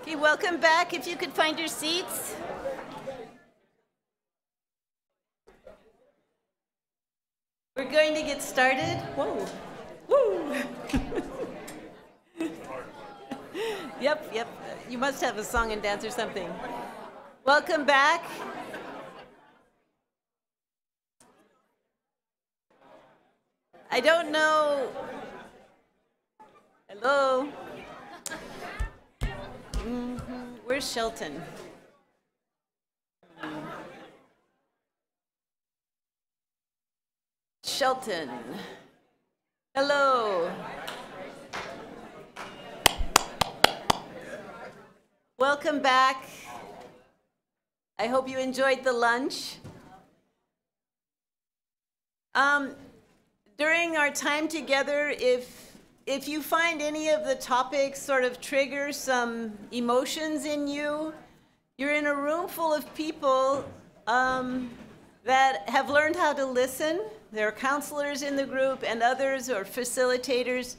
Okay, welcome back. If you could find your seats. We're going to get started. Whoa. Woo. Yep. You must have a song and dance or something. Welcome back. I don't know. Hello. Where's Shelton? Shelton. Hello. Welcome back. I hope you enjoyed the lunch. During our time together, if you find any of the topics sort of trigger some emotions in you, you're in a room full of people that have learned how to listen. There are counselors in the group and others or facilitators.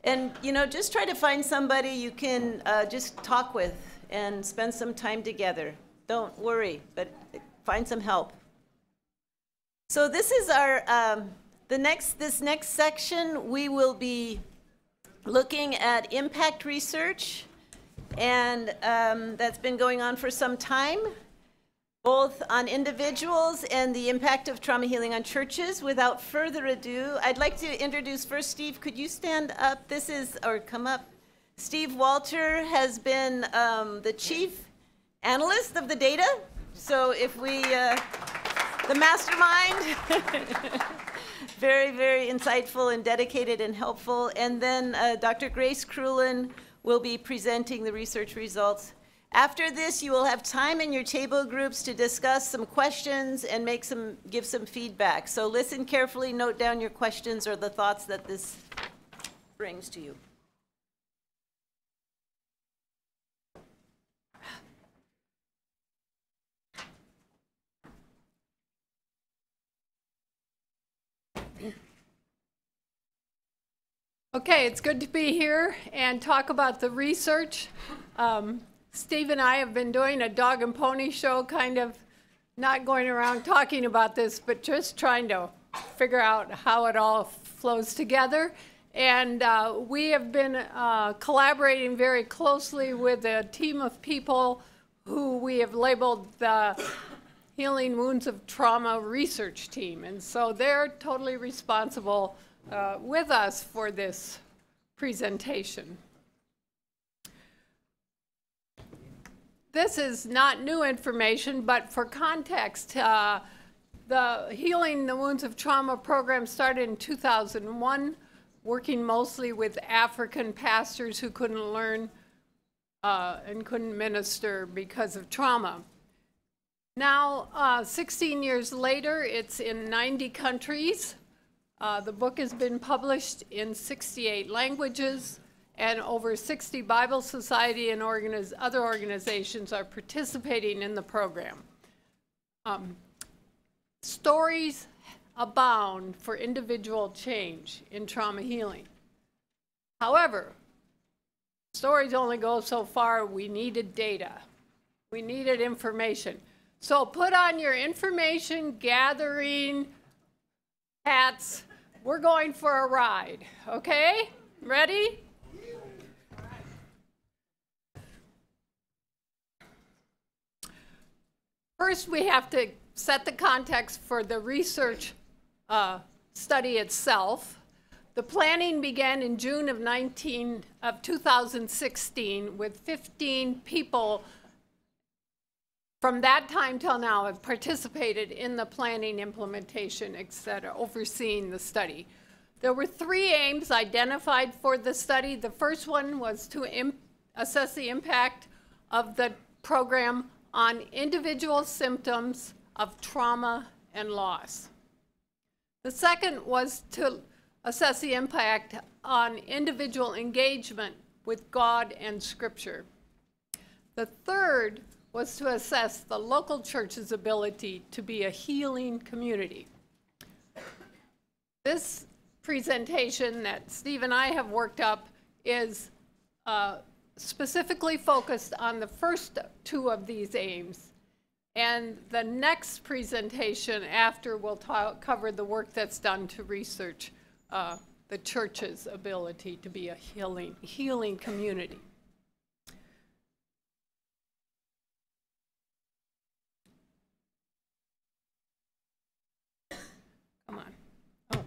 And, just try to find somebody you can just talk with and spend some time together. Don't worry, but find some help. So this is our, this next section, we will be looking at impact research, and that's been going on for some time, both on individuals and the impact of trauma healing on churches. Without further ado, I'd like to introduce first Steve. Could you stand up? Come up. Steve Walter has been the chief analyst of the data. So if the mastermind, very, very insightful and dedicated and helpful. And then Dr. Grace Kreulen will be presenting the research results. After this, you will have time in your table groups to discuss some questions and give some feedback. So listen carefully, note down your questions or the thoughts that this brings to you. Okay, it's good to be here and talk about the research. Steve and I have been doing a dog and pony show, kind of not going around talking about this, but just trying to figure out how it all flows together. And we have been collaborating very closely with a team of people who we have labeled the Healing Wounds of Trauma Research Team. And so they're totally responsible with us for this presentation. This is not new information, but for context, the Healing the Wounds of Trauma program started in 2001, working mostly with African pastors who couldn't learn and couldn't minister because of trauma. Now, 16 years later, it's in 90 countries. The book has been published in 68 languages, and over 60 Bible Society and other organizations are participating in the program. Stories abound for individual change in trauma healing. However, stories only go so far. We needed data. We needed information. So put on your information gathering hats. We're going for a ride, okay? Ready? First, we have to set the context for the research study itself. The planning began in June of 2016 with 15 people from that time till now have participated in the planning, implementation, etc., overseeing the study. There were 3 aims identified for the study. The first one was to assess the impact of the program on individual symptoms of trauma and loss. The second was to assess the impact on individual engagement with God and Scripture. The third was to assess the local church's ability to be a healing community. This presentation that Steve and I have worked up is specifically focused on the first two of these aims. And the next presentation after will cover the work that's done to research the church's ability to be a healing community. Come on. Oh,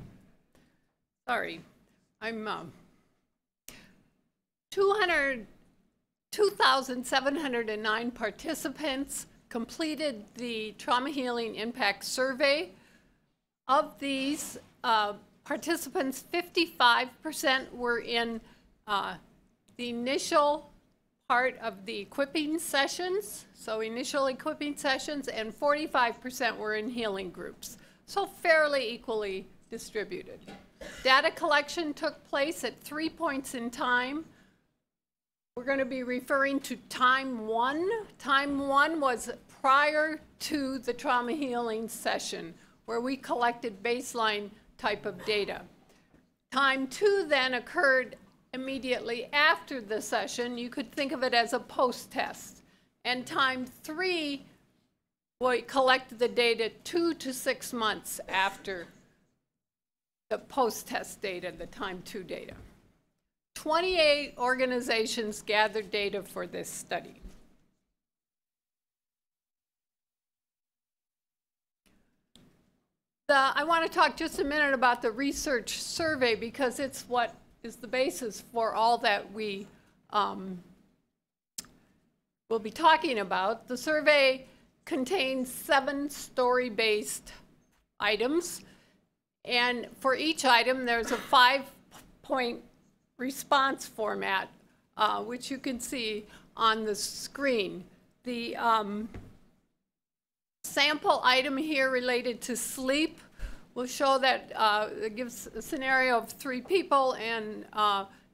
sorry. I'm 2,709 participants completed the Trauma Healing Impact Survey. Of these participants, 55% were in the initial part of the equipping sessions, so initial equipping sessions, and 45% were in healing groups, so fairly equally distributed. Data collection took place at 3 points in time. We're going to be referring to time one. Time one was prior to the trauma healing session, where we collected baseline type of data. Time two then occurred immediately after the session. You could think of it as a post-test. And time three, we collected the data 2 to 6 months after the post-test data, the time two data. 28 organizations gathered data for this study. I want to talk just a minute about the research survey because it's what is the basis for all that we will be talking about. The survey contains 7 story-based items, and for each item there's a 5-point response format, which you can see on the screen. The sample item here related to sleep will show that it gives a scenario of 3 people, and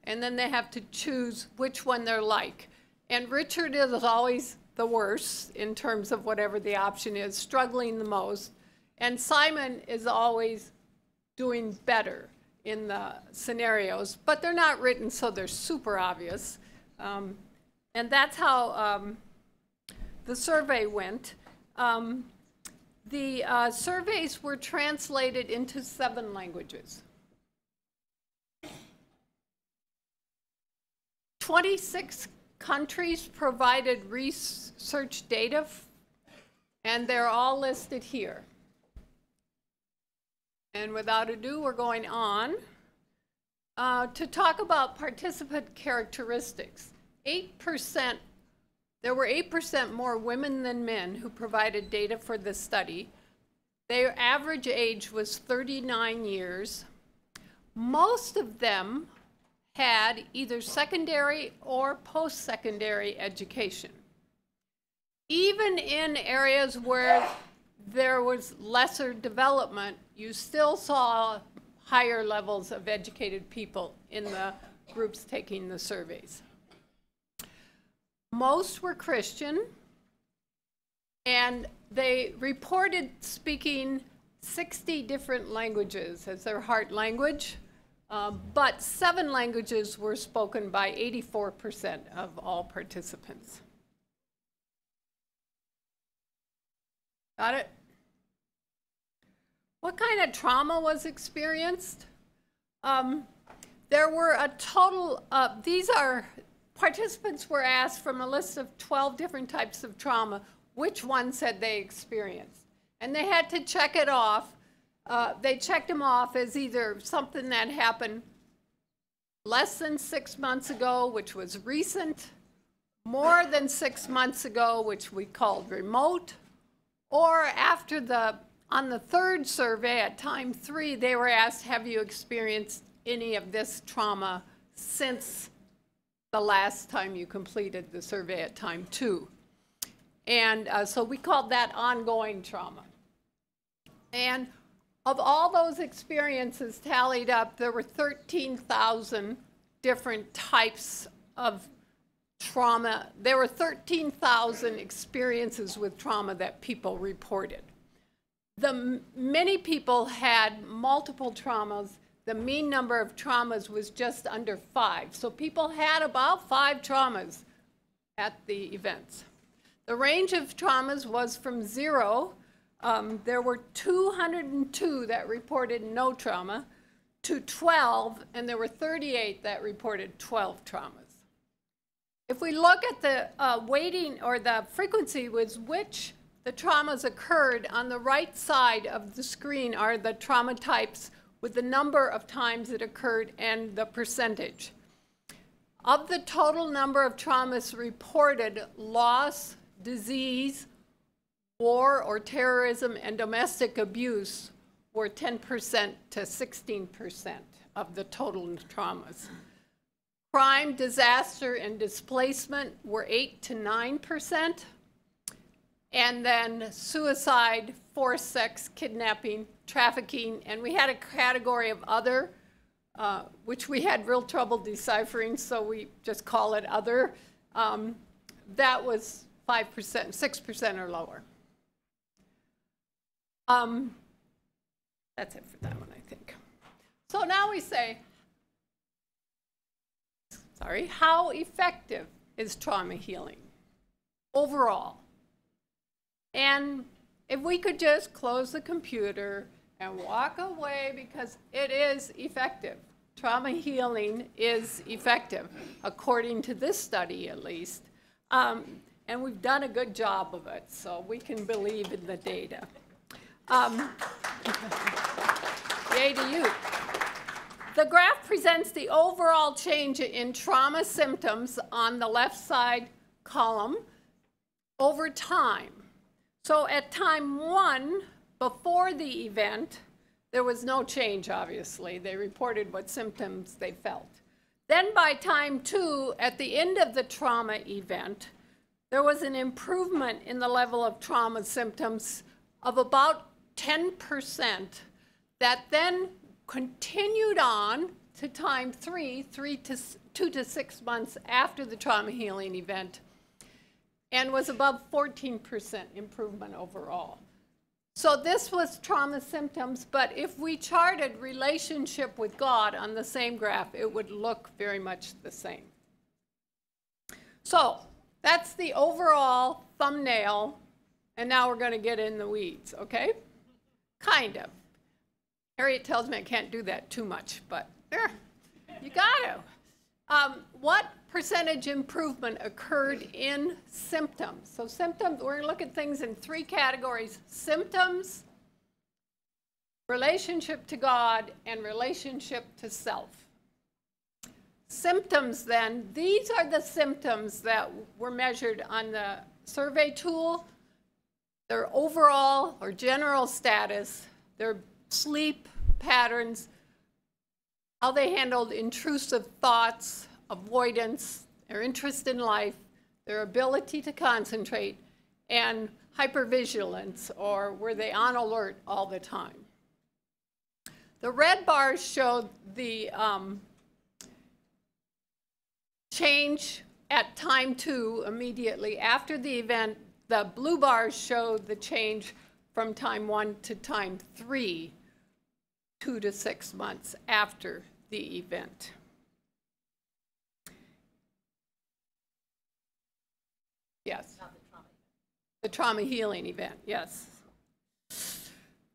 then they have to choose which one they're like. And Richard is always the worst in terms of whatever the option is, struggling the most. And Simon is always doing better in the scenarios, but they're not written so they're super obvious. And that's how the survey went. The surveys were translated into 7 languages. 26 countries provided research data, and they're all listed here. And without ado, we're going on to talk about participant characteristics. 8%, there were 8% more women than men who provided data for the study. Their average age was 39 years. Most of them had either secondary or post-secondary education. Even in areas where there was lesser development, you still saw higher levels of educated people in the groups taking the surveys. Most were Christian, and they reported speaking 60 different languages as their heart language, but 7 languages were spoken by 84% of all participants. Got it? What kind of trauma was experienced? There were a total of, participants were asked from a list of 12 different types of trauma, which ones had they experienced. And they had to check it off. They checked them off as either something that happened less than 6 months ago, which was recent, more than 6 months ago, which we called remote, or after on the 3rd survey at time 3, they were asked, have you experienced any of this trauma since the last time you completed the survey at time 2? And so we called that ongoing trauma. And of all those experiences tallied up, there were 13,000 different types of trauma. There were 13,000 experiences with trauma that people reported. Many people had multiple traumas the mean number of traumas was just under 5. So people had about 5 traumas at the events. The range of traumas was from 0, there were 202 that reported no trauma, to 12, and there were 38 that reported 12 traumas. If we look at the weighting or the frequency with which the traumas occurred, on the right side of the screen are the trauma types with the number of times it occurred and the percentage. Of the total number of traumas reported, loss, disease, war or terrorism, and domestic abuse were 10% to 16% of the total traumas. Crime, disaster, and displacement were 8 to 9%. And then suicide, forced sex, kidnapping, trafficking, and we had a category of other, which we had real trouble deciphering, so we just call it other. That was 5%, 6% or lower. That's it for that one, I think. So now we say, how effective is trauma healing overall? And if we could just close the computer and walk away, because it is effective. Trauma healing is effective, according to this study at least. And we've done a good job of it, so we can believe in the data. Yay to you. The graph presents the overall change in trauma symptoms on the left side column over time. So at time 1, before the event, there was no change, obviously. They reported what symptoms they felt. Then by time 2, at the end of the trauma event, there was an improvement in the level of trauma symptoms of about 10% that then continued on to time 3, 2 to 6 months after the trauma healing event, and was above 14% improvement overall. So this was trauma symptoms, but if we charted relationship with God on the same graph, it would look very much the same. So that's the overall thumbnail, and now we're going to get in the weeds, okay? Kind of. Harriet tells me I can't do that too much, but you got to. What percentage improvement occurred in symptoms? So symptoms, we're going to look at things in 3 categories: symptoms, relationship to God, and relationship to self. Symptoms then, these are the symptoms that were measured on the survey tool: their overall or general status, their sleep patterns, how they handled intrusive thoughts, avoidance, their interest in life, their ability to concentrate, and hypervigilance, or were they on alert all the time. The red bars showed the change at time 2 immediately after the event. The blue bars show the change from time 1 to time 3, 2 to 6 months after the event. Yes. Not the trauma event. The trauma healing event, yes.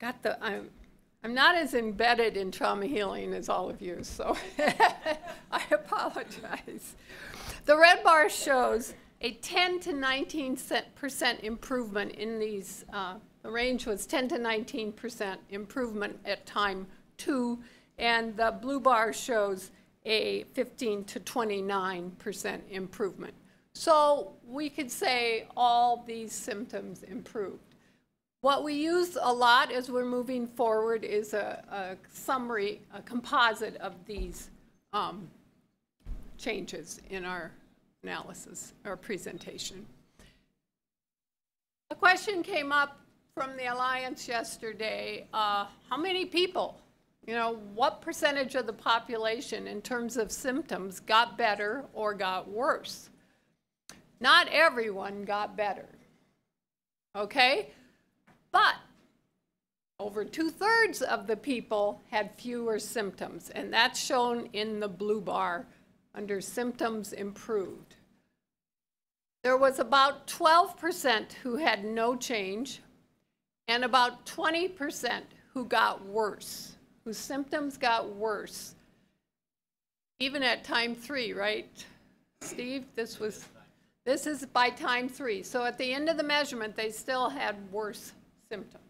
Got the, I'm not as embedded in trauma healing as all of you, so I apologize. The red bar shows a 10 to 19% improvement in these, the range was 10 to 19% improvement at time 2, and the blue bar shows a 15 to 29% improvement. So we could say all these symptoms improved. What we use a lot as we're moving forward is a summary, a composite of these changes in our analysis or presentation. A question came up from the Alliance yesterday. How many people, what percentage of the population in terms of symptoms got better or got worse? Not everyone got better, okay? But Over 2/3 of the people had fewer symptoms, and that's shown in the blue bar under symptoms improved. There was about 12% who had no change, and about 20% who got worse, whose symptoms got worse. Even at time 3, right, Steve? This is by time 3. So at the end of the measurement, they still had worse symptoms.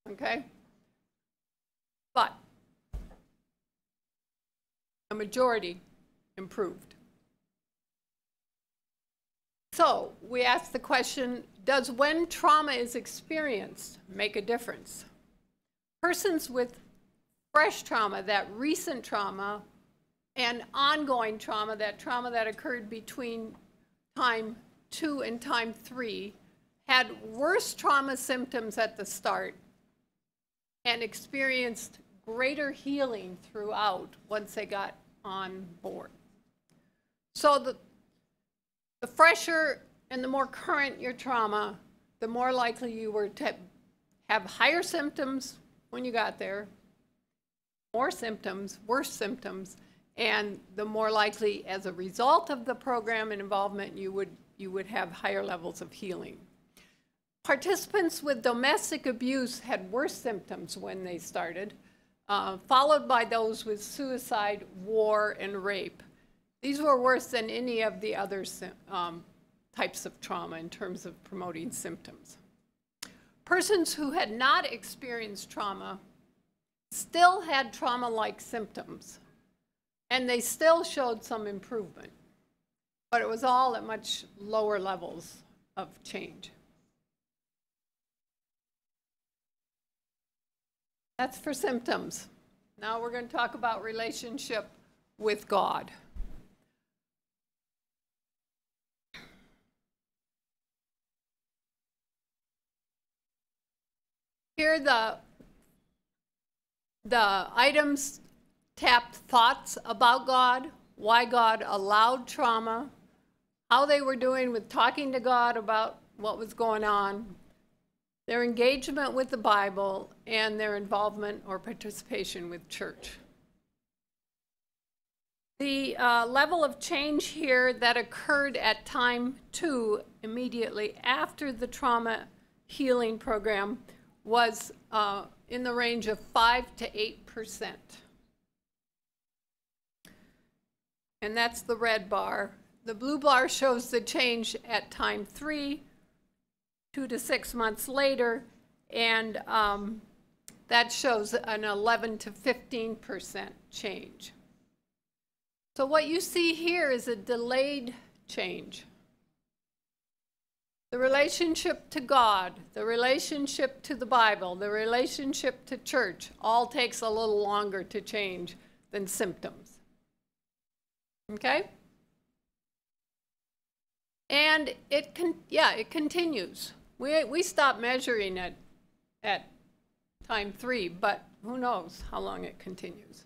Okay? But a majority improved. So we asked the question, does when trauma is experienced make a difference? Persons with fresh trauma, that recent trauma, and ongoing trauma that occurred between time 2 and time 3, had worse trauma symptoms at the start and experienced greater healing throughout once they got on board. So the fresher and the more current your trauma, the more likely you were to have higher symptoms when you got there, more symptoms, worse symptoms, and the more likely as a result of the program and involvement you would have higher levels of healing. Participants with domestic abuse had worse symptoms when they started, followed by those with suicide, war, and rape. These were worse than any of the other types of trauma in terms of promoting symptoms. Persons who had not experienced trauma still had trauma-like symptoms, and they still showed some improvement, but it was all at much lower levels of change. That's for symptoms. Now we're going to talk about relationship with God. Here the items tapped thoughts about God, why God allowed trauma, how they were doing with talking to God about what was going on, their engagement with the Bible, and their involvement or participation with church. The level of change here that occurred at time 2, immediately after the trauma healing program, was in the range of 5 to 8%. And that's the red bar. The blue bar shows the change at time 3, 2 to 6 months later, and that shows an 11 to 15% change. So what you see here is a delayed change. The relationship to God, the relationship to the Bible, the relationship to church all takes a little longer to change than symptoms. Okay? And it continues. We stopped measuring it at time 3, but who knows how long it continues.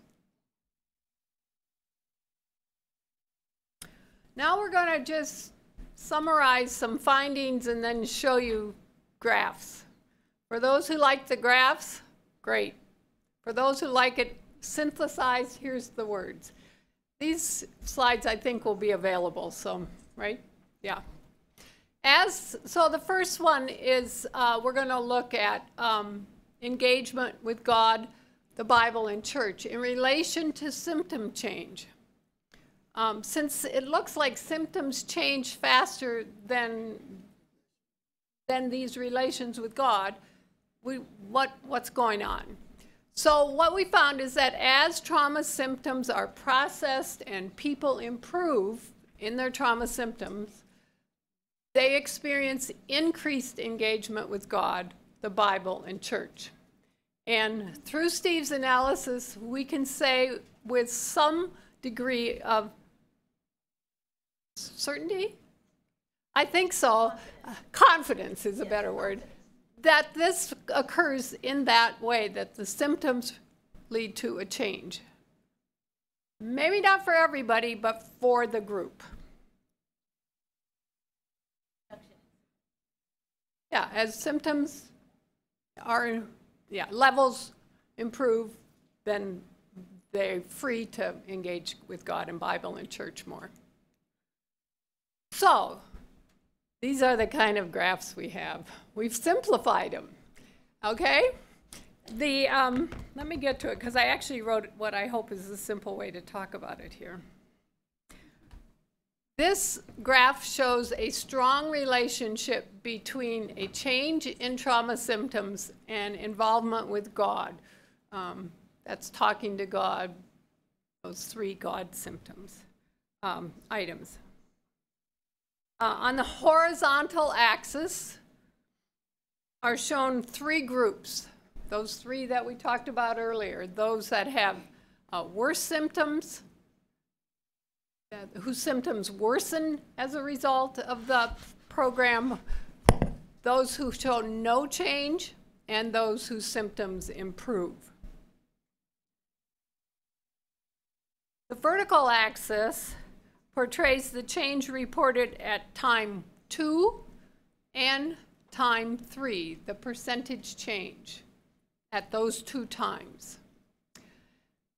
Now we're going to just summarize some findings and then show you graphs. For those who like the graphs, great. For those who like it synthesized, here's the words. These slides I think will be available, so, right? Yeah. So the first one is we're going to look at engagement with God, the Bible, and church in relation to symptom change. Since it looks like symptoms change faster than these relations with God, what's going on? So what we found is that as trauma symptoms are processed and people improve in their trauma symptoms, they experience increased engagement with God, the Bible, and church. And through Steve's analysis, we can say with some degree of certainty? I think so. Confidence is a better word. That this occurs in that way, that the symptoms lead to a change. Maybe not for everybody, but for the group. Yeah, as symptoms levels improve, then they're free to engage with God and Bible and church more. So, these are the kind of graphs we have. We've simplified them, okay? Let me get to it, because I actually wrote what I hope is a simple way to talk about it here. This graph shows a strong relationship between a change in trauma symptoms and involvement with God. That's talking to God, those 3 God symptoms, items. On the horizontal axis are shown 3 groups. Those 3 that we talked about earlier, those that have worse symptoms, whose symptoms worsen as a result of the program, those who show no change, and those whose symptoms improve. The vertical axis portrays the change reported at time 2 and time 3, the percentage change at those 2 times.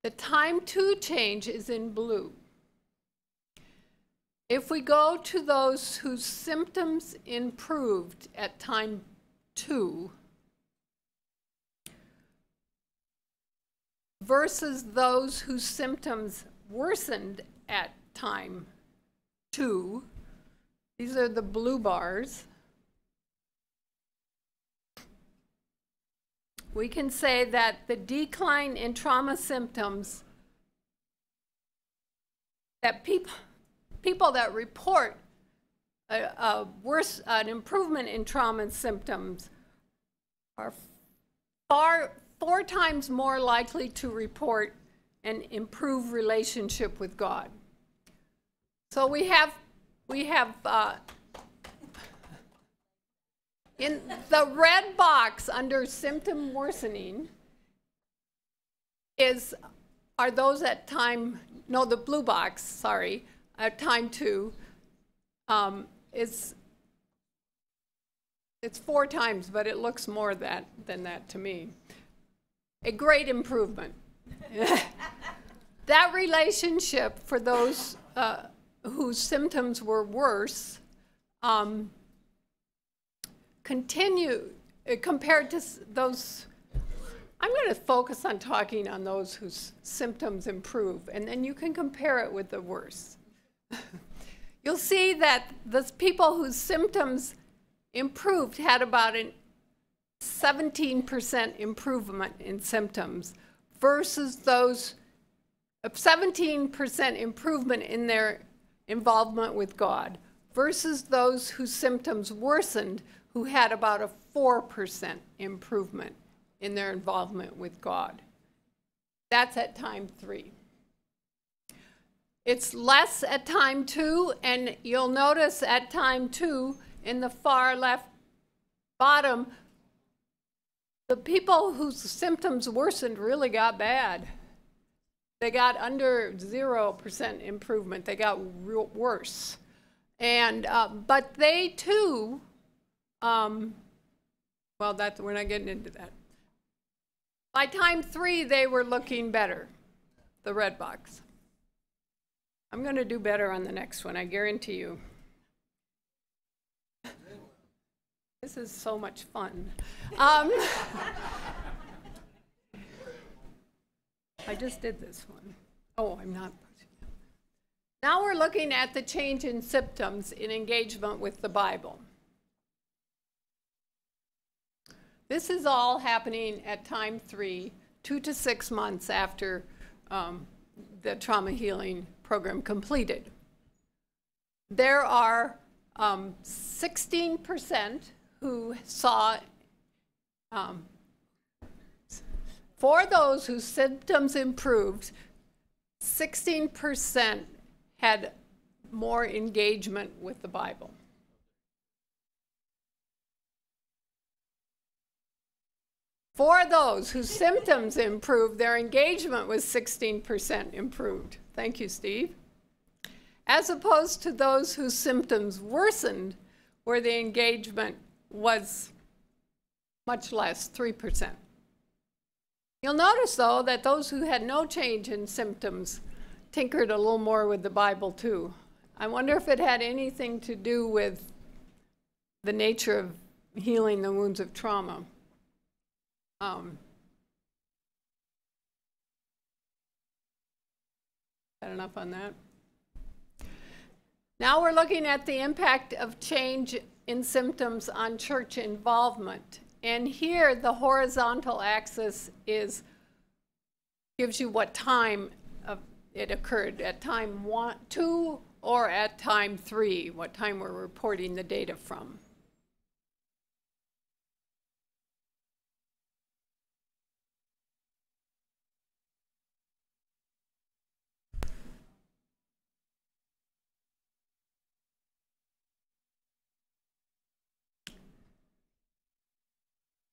The time 2 change is in blue. If we go to those whose symptoms improved at time 2 versus those whose symptoms worsened at time 2, these are the blue bars, we can say that the decline in trauma symptoms, that people that report an improvement in trauma symptoms are 4 times more likely to report an improved relationship with God. So we have in the red box under symptom worsening are those at time, no, the blue box, sorry, at time 2, it's 4 times, but it looks more than that to me. A great improvement. That relationship for those whose symptoms were worse continue compared to those. I'm going to focus on talking on those whose symptoms improve, and then you can compare it with the worse. You'll see that the people whose symptoms improved had about a 17% improvement in symptoms versus those 17% improvement in their involvement with God versus those whose symptoms worsened, who had about a 4% improvement in their involvement with God. That's at time 3. It's less at time 2, and you'll notice at time 2 in the far left bottom, the people whose symptoms worsened really got bad. They got under 0% improvement. They got worse. And, but they too, well, we're not getting into that. By time 3, they were looking better, the red box. I'm going to do better on the next one, I guarantee you. This is so much fun. I just did this one. Oh, I'm not. Now we're looking at the change in symptoms in engagement with the Bible. This is all happening at time 3, 2 to 6 months after the trauma healing program completed. There are 16% who saw, for those whose symptoms improved, 16% had more engagement with the Bible. For those whose symptoms improved, their engagement was 16% improved. Thank you, Steve. As opposed to those whose symptoms worsened, where the engagement was much less, 3%. You'll notice, though, that those who had no change in symptoms tinkered a little more with the Bible, too. I wonder if it had anything to do with the nature of healing the wounds of trauma. Got enough on that? Now we're looking at the impact of change in symptoms on church involvement. And here the horizontal axis gives you what time it occurred, at time 1, 2, or at time 3, what time we're reporting the data from.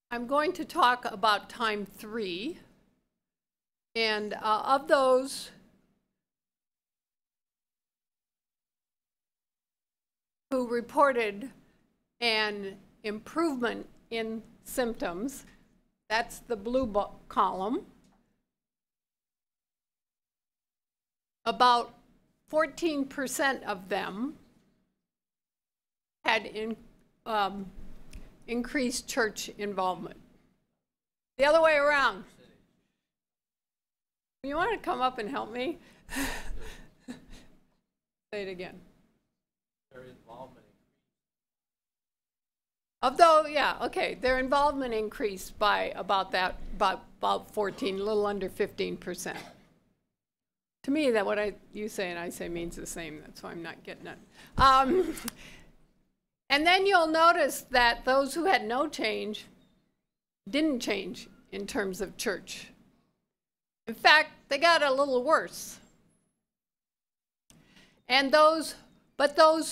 I'm going to talk about time 3, and of those who reported an improvement in symptoms, that's the blue column, about 14% of them had increased church involvement. The other way around. You want to come up and help me? Say it again. Their involvement increased. Yeah, okay. Their involvement increased by about 14, a little under 15%. To me, that what you say and I say means the same. That's why I'm not getting it. And then you'll notice that those who had no change didn't change in terms of church. In fact, they got a little worse. And those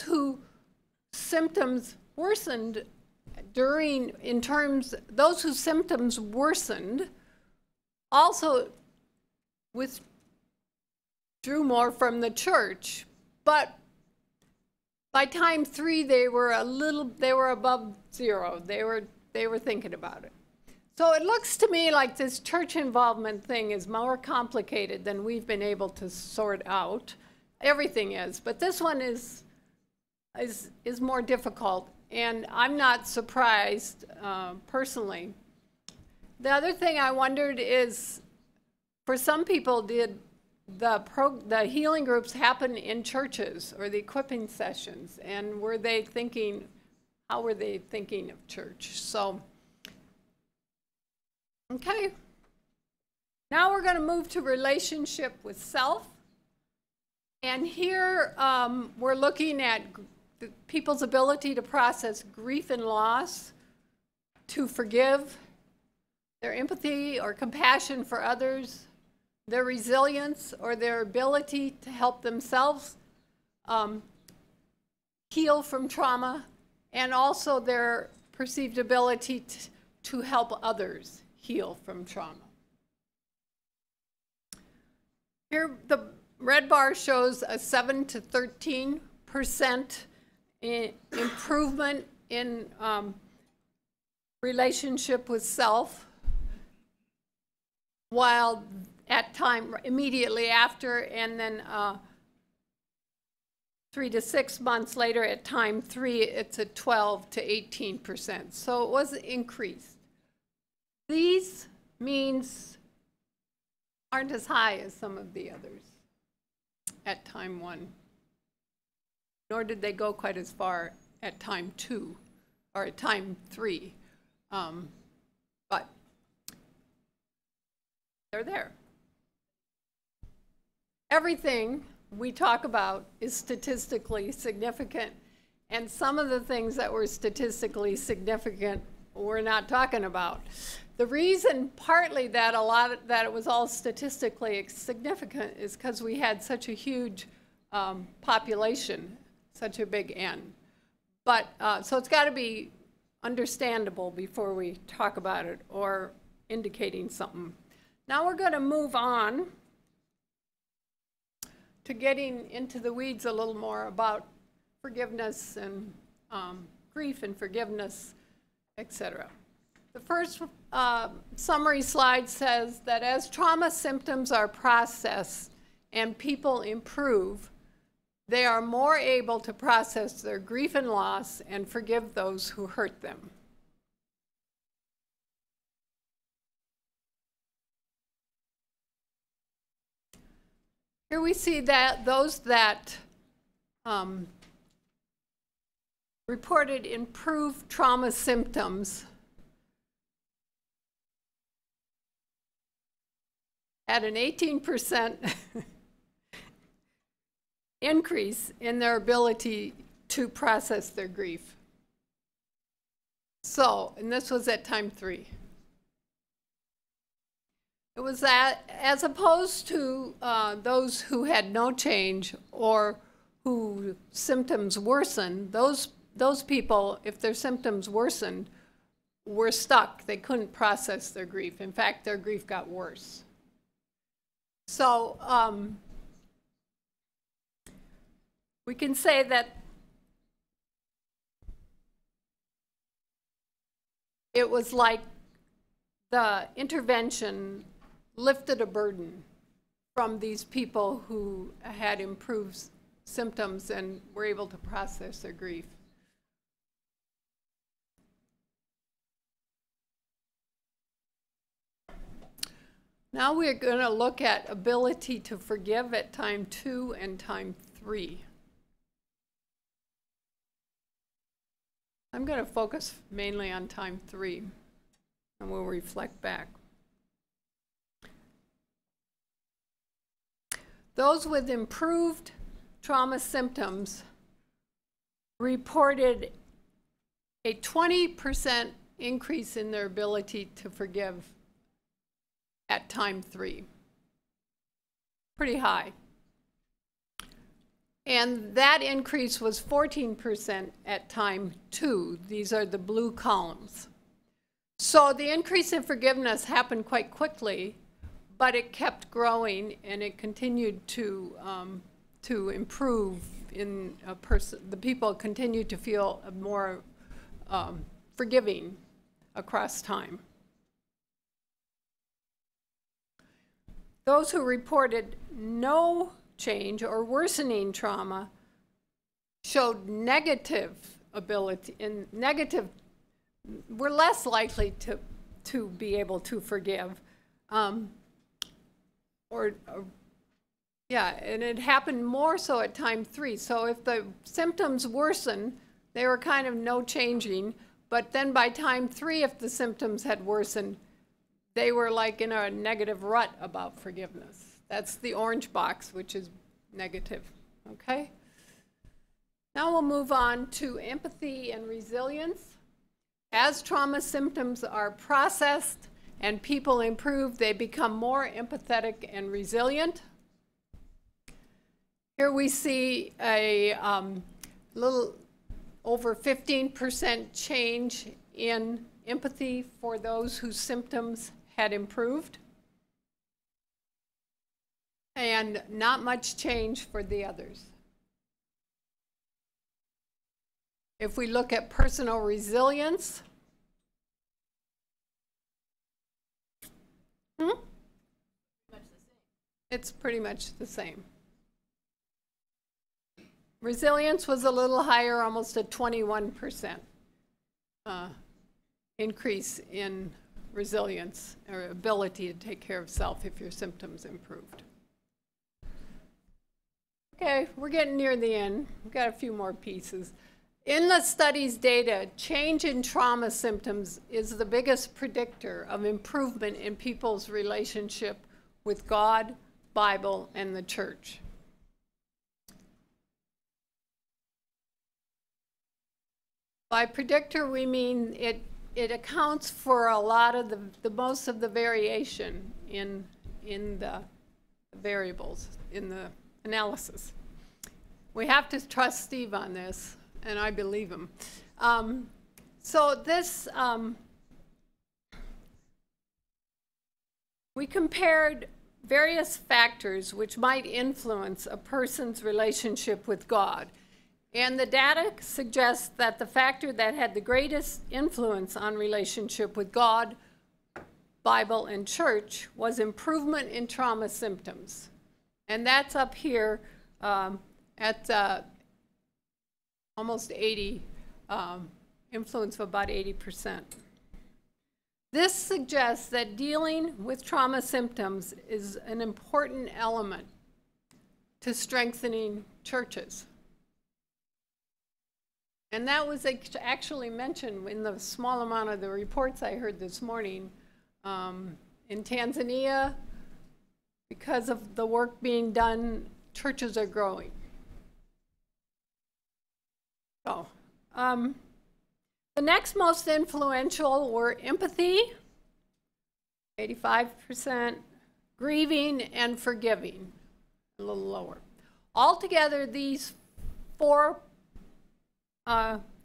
who symptoms worsened those whose symptoms worsened also withdrew more from the church, but by time 3, they were above 0. They were thinking about it. So it looks to me like this church involvement thing is more complicated than we've been able to sort out. Everything is, but this one is more difficult, and I'm not surprised personally. The other thing I wondered is, for some people, did the healing groups happen in churches or the equipping sessions, and how were they thinking of church? So, okay. Now we're going to move to relationship with self. And here we're looking at people's ability to process grief and loss, to forgive, their empathy or compassion for others, their resilience or their ability to help themselves heal from trauma, and also their perceived ability to help others heal from trauma. Here, the red bar shows a 7 to 13% improvement in relationship with self, while at time immediately after, and then 3 to 6 months later at time 3, it's at 12 to 18%. So it was increased. These means aren't as high as some of the others at time 1, nor did they go quite as far at time 2 or at time 3, but they're there. Everything we talk about is statistically significant, and some of the things that were statistically significant we're not talking about. The reason partly that it was all statistically significant is because we had such a huge population, such a big N. But so it's got to be understandable before we talk about it or indicating something. Now we're going to move on to getting into the weeds a little more about forgiveness and grief and forgiveness, etc. The first summary slide says that as trauma symptoms are processed and people improve, they are more able to process their grief and loss and forgive those who hurt them. Here we see that those that reported improved trauma symptoms had an 18% increase in their ability to process their grief. So, and this was at time 3. It was that, as opposed to those who had no change or who symptoms worsened, those people, if their symptoms worsened, were stuck. They couldn't process their grief. In fact, their grief got worse. So we can say that it was like the intervention lifted a burden from these people who had improved symptoms and were able to process their grief. Now we're going to look at ability to forgive at time 2 and time 3. I'm going to focus mainly on time 3, and we'll reflect back. Those with improved trauma symptoms reported a 20% increase in their ability to forgive at time 3. Pretty high. And that increase was 14% at time 2. These are the blue columns. So the increase in forgiveness happened quite quickly, but it kept growing and it continued to improve in a person. The people continued to feel more forgiving across time. Those who reported no change or worsening trauma showed negative ability, and negative, were less likely to be able to forgive. Yeah, and it happened more so at time 3. So if the symptoms worsened, they were kind of no changing, but then by time 3, if the symptoms had worsened, they were like in a negative rut about forgiveness. That's the orange box, which is negative, okay? Now we'll move on to empathy and resilience. As trauma symptoms are processed and people improve, they become more empathetic and resilient. Here we see a little over 15% change in empathy for those whose symptoms had improved, and not much change for the others. If we look at personal resilience, it's pretty much the same. Resilience was a little higher, almost a 21% increase in resilience or ability to take care of self if your symptoms improved. Okay, we're getting near the end. We've got a few more pieces. In the study's data, change in trauma symptoms is the biggest predictor of improvement in people's relationship with God, Bible, and the church. By predictor, we mean it accounts for a lot of the most of the variation in the variables, in the analysis. We have to trust Steve on this, and I believe him. So this, we compared various factors which might influence a person's relationship with God. And the data suggests that the factor that had the greatest influence on relationship with God, Bible, and church was improvement in trauma symptoms. And that's up here at almost 80, influence of about 80%. This suggests that dealing with trauma symptoms is an important element to strengthening churches. And that was actually mentioned in the small amount of the reports I heard this morning. In Tanzania, because of the work being done, churches are growing. So, the next most influential were empathy, 85%, grieving, and forgiving, a little lower. Altogether, these four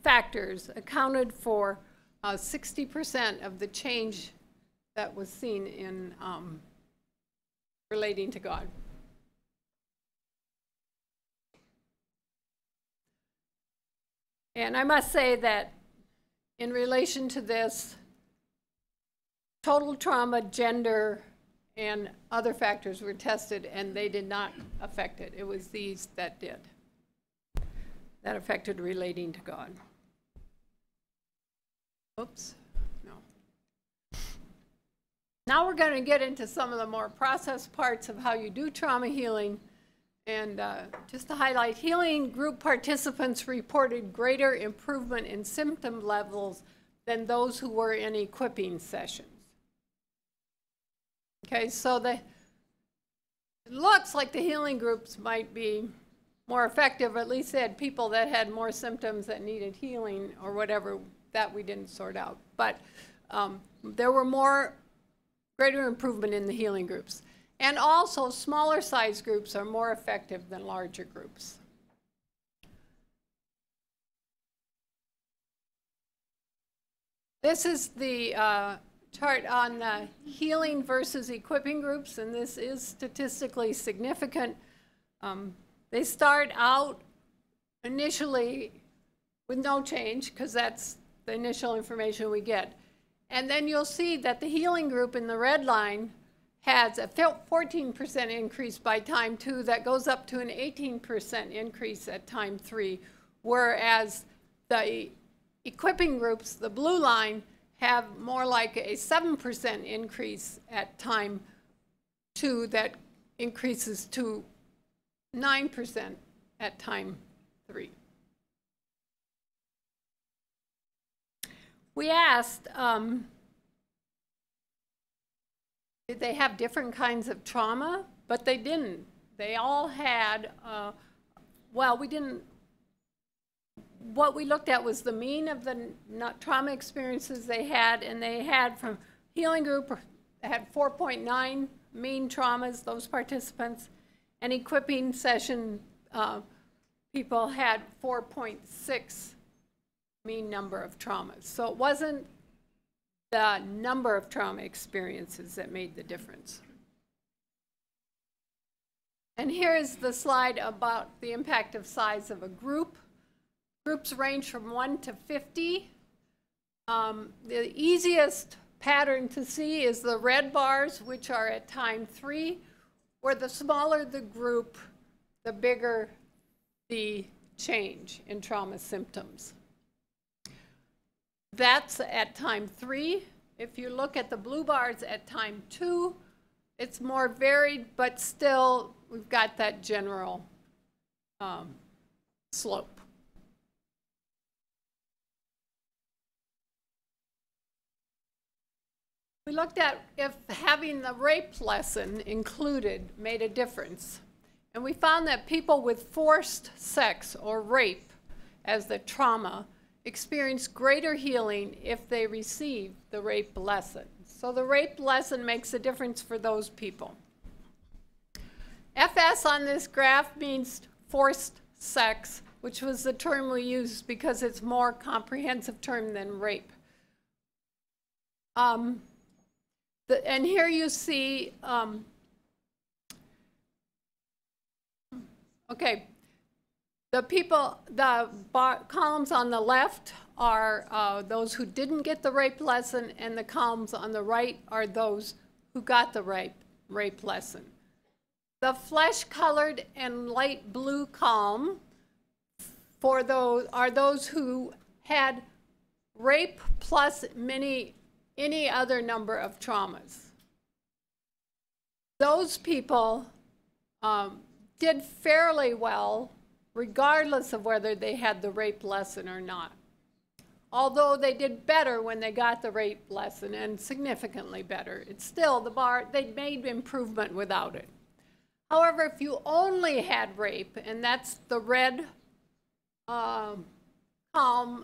factors accounted for 60% of the change that was seen in relating to God. And I must say that in relation to this, total trauma, gender, and other factors were tested, and they did not affect it. It was these that did, that affected relating to God. Oops, no. Now we're going to get into some of the more processed parts of how you do trauma healing. And just to highlight, healing group participants reported greater improvement in symptom levels than those who were in equipping sessions. Okay, so it looks like the healing groups might be more effective, or at least they had people that had more symptoms that needed healing or whatever, that we didn't sort out. But there were greater improvement in the healing groups. And also, smaller size groups are more effective than larger groups. This is the chart on healing versus equipping groups, and this is statistically significant. They start out initially with no change, because that's the initial information we get. And then you'll see that the healing group in the red line has a 14% increase by time 2 that goes up to an 18% increase at time 3, whereas the equipping groups, the blue line, have more like a 7% increase at time 2 that increases to 9% at time 3. We asked, did they have different kinds of trauma? But they didn't. They all had, well, we didn't, what we looked at was the mean of the trauma experiences they had, and they had from healing group, had 4.9 mean traumas, those participants, and equipping session people had 4.6 mean number of traumas. So it wasn't the number of trauma experiences that made the difference. And here is the slide about the impact of size of a group. Groups range from 1 to 50. The easiest pattern to see is the red bars, which are at time 3, where the smaller the group, the bigger the change in trauma symptoms. That's at time 3. If you look at the blue bars at time 2, it's more varied, but still we've got that general slope. We looked at if having the rape lesson included made a difference. And we found that people with forced sex or rape as the trauma experience greater healing if they receive the rape lesson. So the rape lesson makes a difference for those people. FS on this graph means forced sex, which was the term we used because it's a more comprehensive term than rape. And here you see, okay, The people, the columns on the left are those who didn't get the rape lesson, and the columns on the right are those who got the rape lesson. The flesh-colored and light blue column for those are those who had rape plus any other number of traumas. Those people did fairly well, regardless of whether they had the rape lesson or not. Although they did better when they got the rape lesson, and significantly better. It's still the bar, they made improvement without it. However, if you only had rape, and that's the red column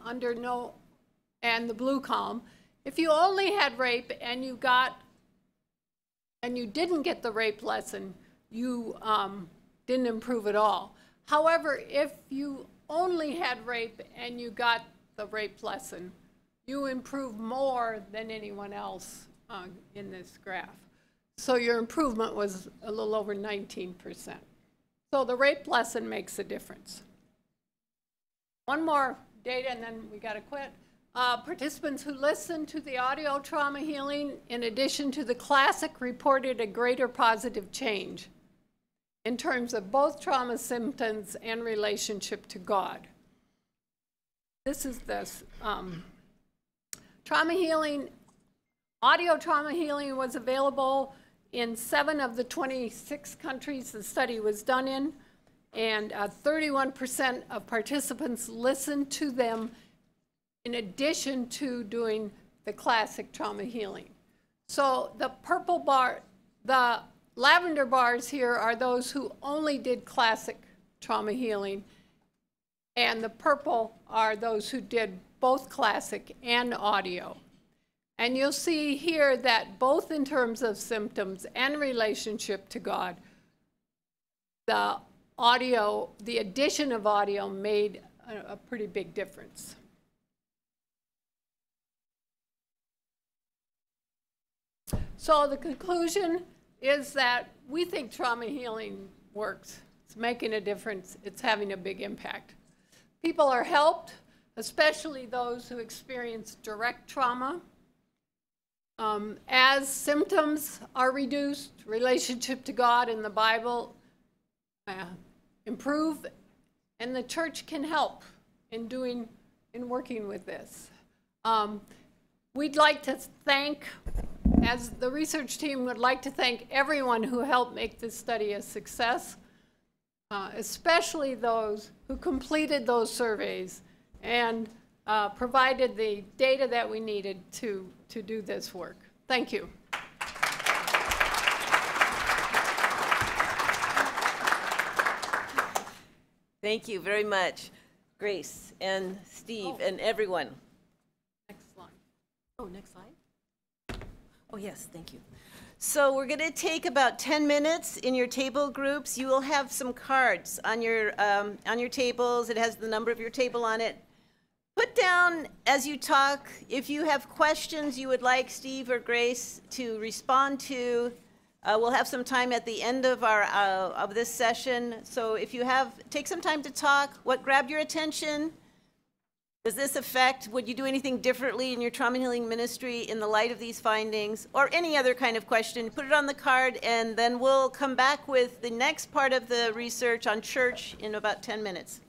under no, and the blue column, if you only had rape and you didn't get the rape lesson, you didn't improve at all. However, if you only had rape and you got the rape lesson, you improve more than anyone else in this graph. So your improvement was a little over 19%. So the rape lesson makes a difference. One more data and then we gotta quit. Participants who listened to the audio trauma healing, in addition to the classic, reported a greater positive change in terms of both trauma symptoms and relationship to God. This is this. Trauma healing, audio trauma healing was available in 7 of the 26 countries the study was done in, and 31% of participants listened to them in addition to doing the classic trauma healing. So the purple bar, the lavender bars here are those who only did classic trauma healing, and the purple are those who did both classic and audio. And you'll see here that both in terms of symptoms and relationship to God, the audio, the addition of audio made a pretty big difference. So the conclusion is that we think trauma healing works. It's making a difference. It's having a big impact. People are helped, especially those who experience direct trauma. As symptoms are reduced, relationship to God and the Bible improve, and the church can help in working with this. We'd like to thank, as the research team would like to thank everyone who helped make this study a success, especially those who completed those surveys and provided the data that we needed to do this work. Thank you. Thank you very much, Grace and Steve and everyone. Next slide. Oh, next slide. Oh, yes, thank you. So we're going to take about 10 minutes in your table groups. You will have some cards on your tables. It has the number of your table on it. Put down as you talk if you have questions you would like Steve or Grace to respond to. We'll have some time at the end of our this session. So if you have, take some time to talk. What grabbed your attention? Does this affect, would you do anything differently in your trauma healing ministry in the light of these findings? Or any other kind of question, put it on the card, and then we'll come back with the next part of the research on church in about 10 minutes.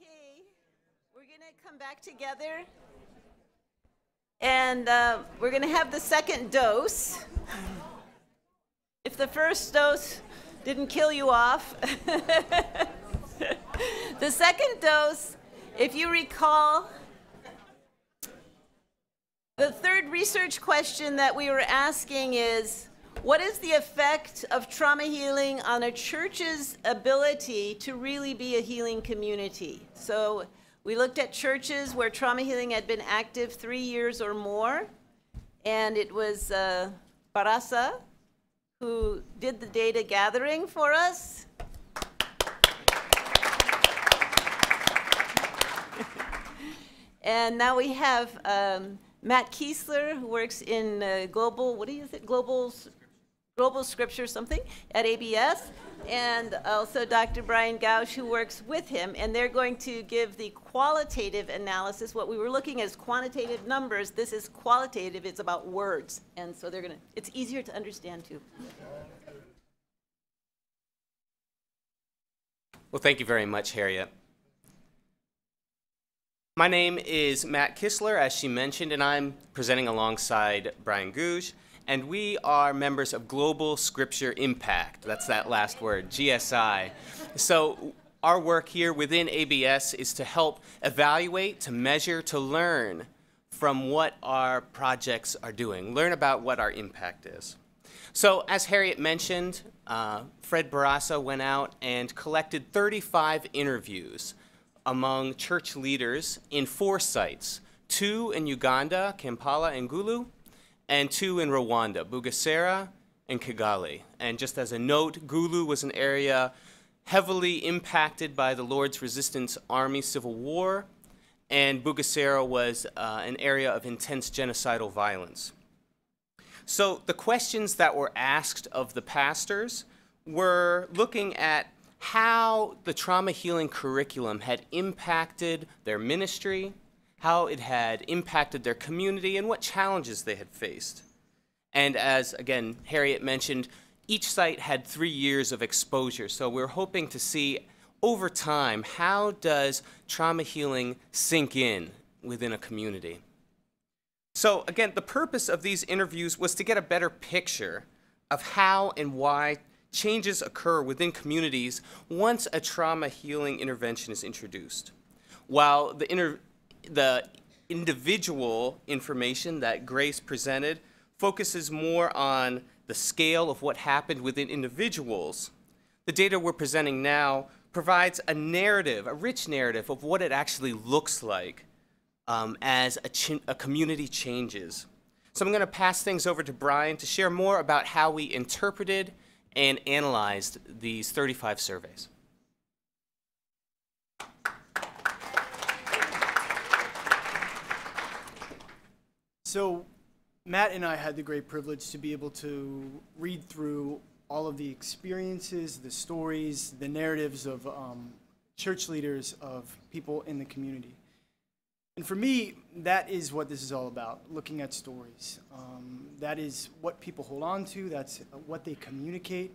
Okay, we're gonna come back together, and we're gonna have the second dose. If the first dose didn't kill you off, the second dose, if you recall, the third research question that we were asking is, what is the effect of trauma healing on a church's ability to really be a healing community? So we looked at churches where trauma healing had been active 3 years or more, and it was Barasa who did the data gathering for us. And now we have Matt Kistler, who works in global scripture something at ABS, and also Dr. Bryan Gouge, who works with him, and they're going to give the qualitative analysis. What we were looking at is quantitative numbers. This is qualitative. It's about words, and so it's easier to understand too. Well, thank you very much, Harriet. My name is Matt Kistler, as she mentioned, and I'm presenting alongside Bryan Gouge, and we are members of Global Scripture Impact. That's that last word, GSI. So our work here within ABS is to help evaluate, to measure, to learn from what our projects are doing, learn about what our impact is. So as Harriet mentioned, Fred Barasa went out and collected 35 interviews among church leaders in 4 sites, 2 in Uganda, Kampala and Gulu, and 2 in Rwanda, Bugesera and Kigali. And just as a note, Gulu was an area heavily impacted by the Lord's Resistance Army civil war, and Bugesera was an area of intense genocidal violence. So the questions that were asked of the pastors were looking at how the trauma healing curriculum had impacted their ministry, how it had impacted their community, and what challenges they had faced. And as, again, Harriet mentioned, each site had 3 years of exposure. So we're hoping to see over time, how does trauma healing sink in within a community? So again, the purpose of these interviews was to get a better picture of how and why changes occur within communities once a trauma healing intervention is introduced. While the individual information that Grace presented focuses more on the scale of what happened within individuals, the data we're presenting now provides a narrative, a rich narrative of what it actually looks like as a community changes. So I'm going to pass things over to Bryan to share more about how we interpreted and analyzed these 35 surveys. So Matt and I had the great privilege to be able to read through all of the experiences, the stories, the narratives of church leaders, of people in the community. And for me, that is what this is all about, looking at stories. That is what people hold on to, that's what they communicate,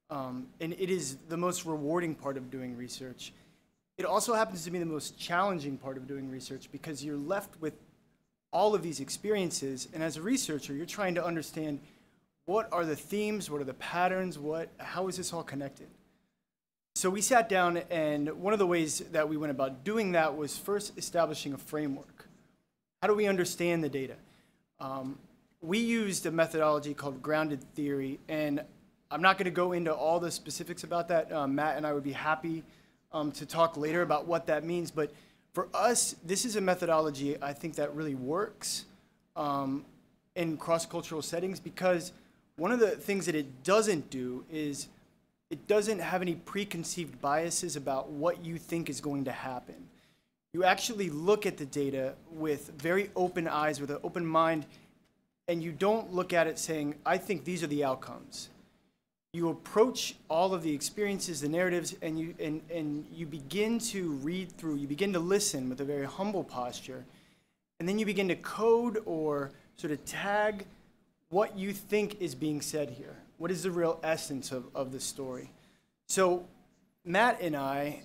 and it is the most rewarding part of doing research. It also happens to be the most challenging part of doing research because you're left with all of these experiences, and as a researcher, you're trying to understand what are the themes, what are the patterns, how is this all connected? So we sat down, and one of the ways that we went about doing that was first establishing a framework. How do we understand the data? We used a methodology called grounded theory, and I'm not going to go into all the specifics about that. Matt and I would be happy to talk later about what that means, but for us, this is a methodology I think that really works in cross-cultural settings because one of the things that it doesn't do is it doesn't have any preconceived biases about what you think is going to happen. You actually look at the data with very open eyes, with an open mind, and you don't look at it saying, I think these are the outcomes. You approach all of the experiences, the narratives, and you begin to read through, you begin to listen with a very humble posture, and then you begin to code or sort of tag what you think is being said here. What is the real essence of the story? So Matt and I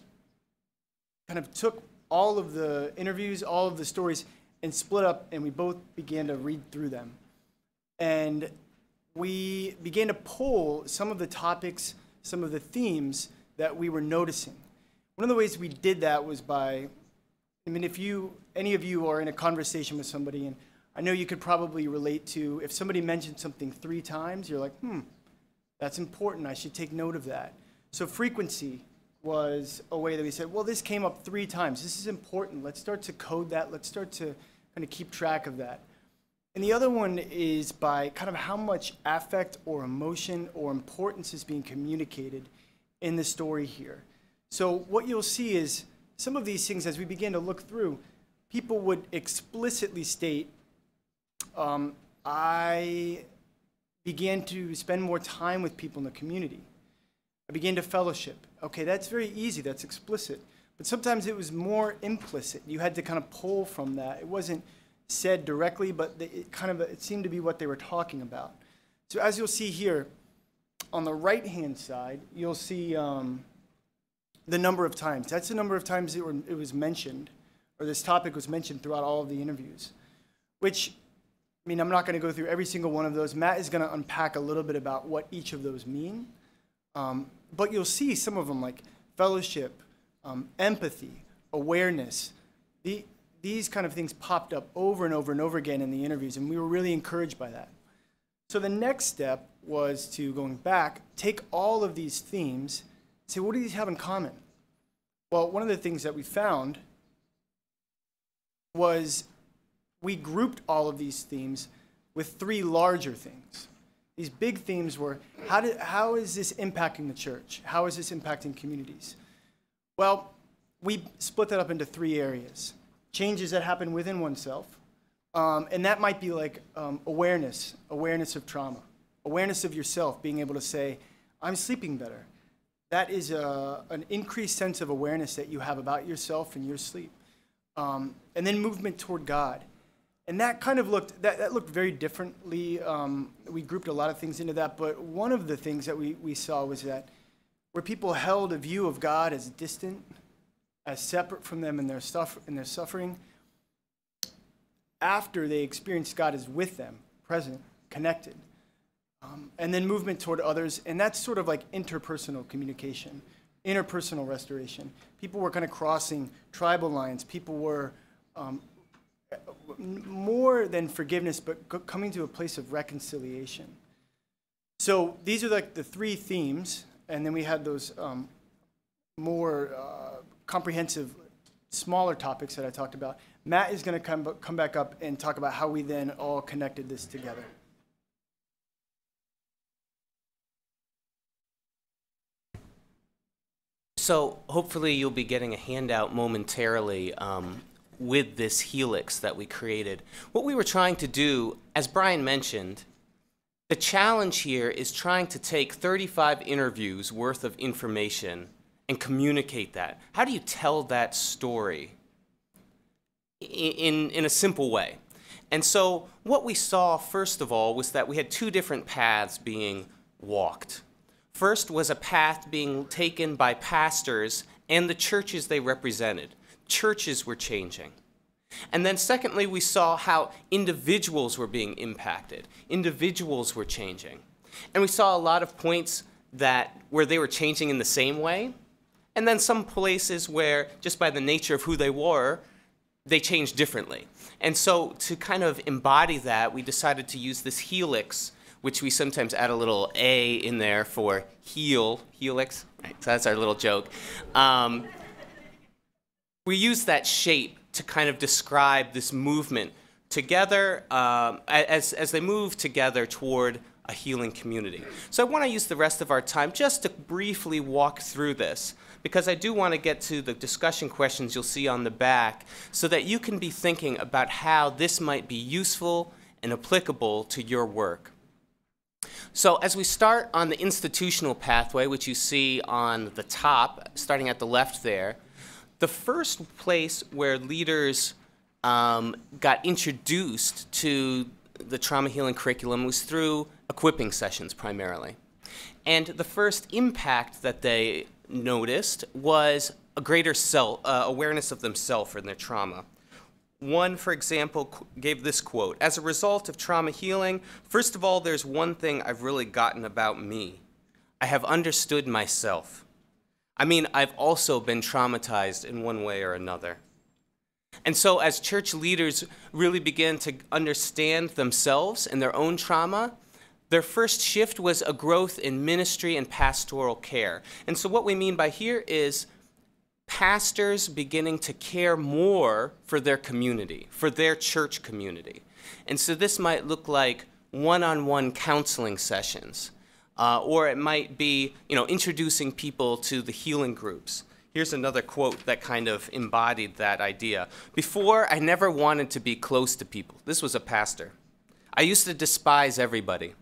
kind of took all of the interviews, all of the stories, and split up, and we both began to read through them. And we began to pull some of the topics, some of the themes that we were noticing. One of the ways we did that was by, I mean, if any of you are in a conversation with somebody, and I know you could probably relate to, if somebody mentioned something 3 times, you're like, that's important, I should take note of that. So frequency was a way that we said, well, this came up 3 times, this is important, let's start to code that, let's start to kind of keep track of that. And the other one is by kind of how much affect or emotion or importance is being communicated in the story here. So what you'll see is some of these things, as we begin to look through, people would explicitly state, I began to spend more time with people in the community. I began to fellowship. Okay, that's very easy, that's explicit. But sometimes it was more implicit. You had to kind of pull from that. It wasn't said directly, but it seemed to be what they were talking about. So as you'll see here, on the right-hand side, you'll see the number of times. That's the number of times it was mentioned, or this topic was mentioned throughout all of the interviews, which, I mean, I'm not going to go through every single one of those. Matt is going to unpack a little bit about what each of those mean. But you'll see some of them like fellowship, empathy, awareness. These kind of things popped up over and over and over again in the interviews, and we were really encouraged by that. So the next step was to, going back, take all of these themes, say, what do these have in common? Well, one of the things that we found was we grouped all of these themes with 3 larger things. These big themes were, how is this impacting the church? How is this impacting communities? Well, we split that up into 3 areas. Changes that happen within oneself, and that might be like awareness of trauma, awareness of yourself, being able to say, I'm sleeping better. That is an increased sense of awareness that you have about yourself and your sleep. And then movement toward God. And that kind of looked very differently. We grouped a lot of things into that, but one of the things that we saw was that where people held a view of God as distant, as separate from them in their suffering, after they experienced God as with them, present, connected. And then movement toward others, and that's sort of like interpersonal communication, interpersonal restoration. People were kind of crossing tribal lines. People were more than forgiveness, but coming to a place of reconciliation. So these are like the 3 themes, and then we had those more comprehensive, smaller topics that I talked about. Matt is going to come back up and talk about how we then all connected this together. So hopefully you'll be getting a handout momentarily with this helix that we created. What we were trying to do, as Bryan mentioned, the challenge here is trying to take 35 interviews worth of information and communicate that. How do you tell that story in a simple way? And so what we saw, first of all, was that we had 2 different paths being walked. First was a path being taken by pastors and the churches they represented. Churches were changing. And then secondly, we saw how individuals were being impacted. Individuals were changing. And we saw a lot of points where they were changing in the same way, and then some places where, just by the nature of who they were, they changed differently. And so to kind of embody that, we decided to use this helix, which we sometimes add a little A in there for helix. Right, so that's our little joke. We use that shape to kind of describe this movement together as they move together toward a healing community. So I want to use the rest of our time just to briefly walk through this, because I do want to get to the discussion questions you'll see on the back so that you can be thinking about how this might be useful and applicable to your work. So as we start on the institutional pathway, which you see on the top, starting at the left there, the first place where leaders got introduced to the trauma healing curriculum was through equipping sessions primarily. And the first impact that they noticed was a greater awareness of themselves and their trauma. One, for example, gave this quote: "As a result of trauma healing, first of all, there's one thing I've really gotten about me. I have understood myself. I mean, I've also been traumatized in one way or another." And so as church leaders really began to understand themselves and their own trauma, their first shift was a growth in ministry and pastoral care. And so what we mean by here is pastors beginning to care more for their community, for their church community. And so this might look like one-on-one counseling sessions, or it might be, introducing people to the healing groups. Here's another quote that kind of embodied that idea. "Before, I never wanted to be close to people." This was a pastor. "I used to despise everybody.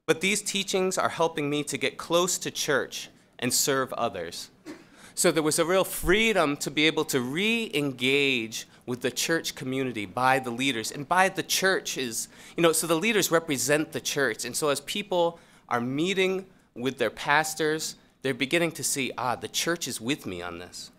But these teachings are helping me to get close to church and serve others." So there was a real freedom to be able to re-engage with the church community by the leaders. And by the church is, so the leaders represent the church. And so as people are meeting with their pastors, they're beginning to see, the church is with me on this.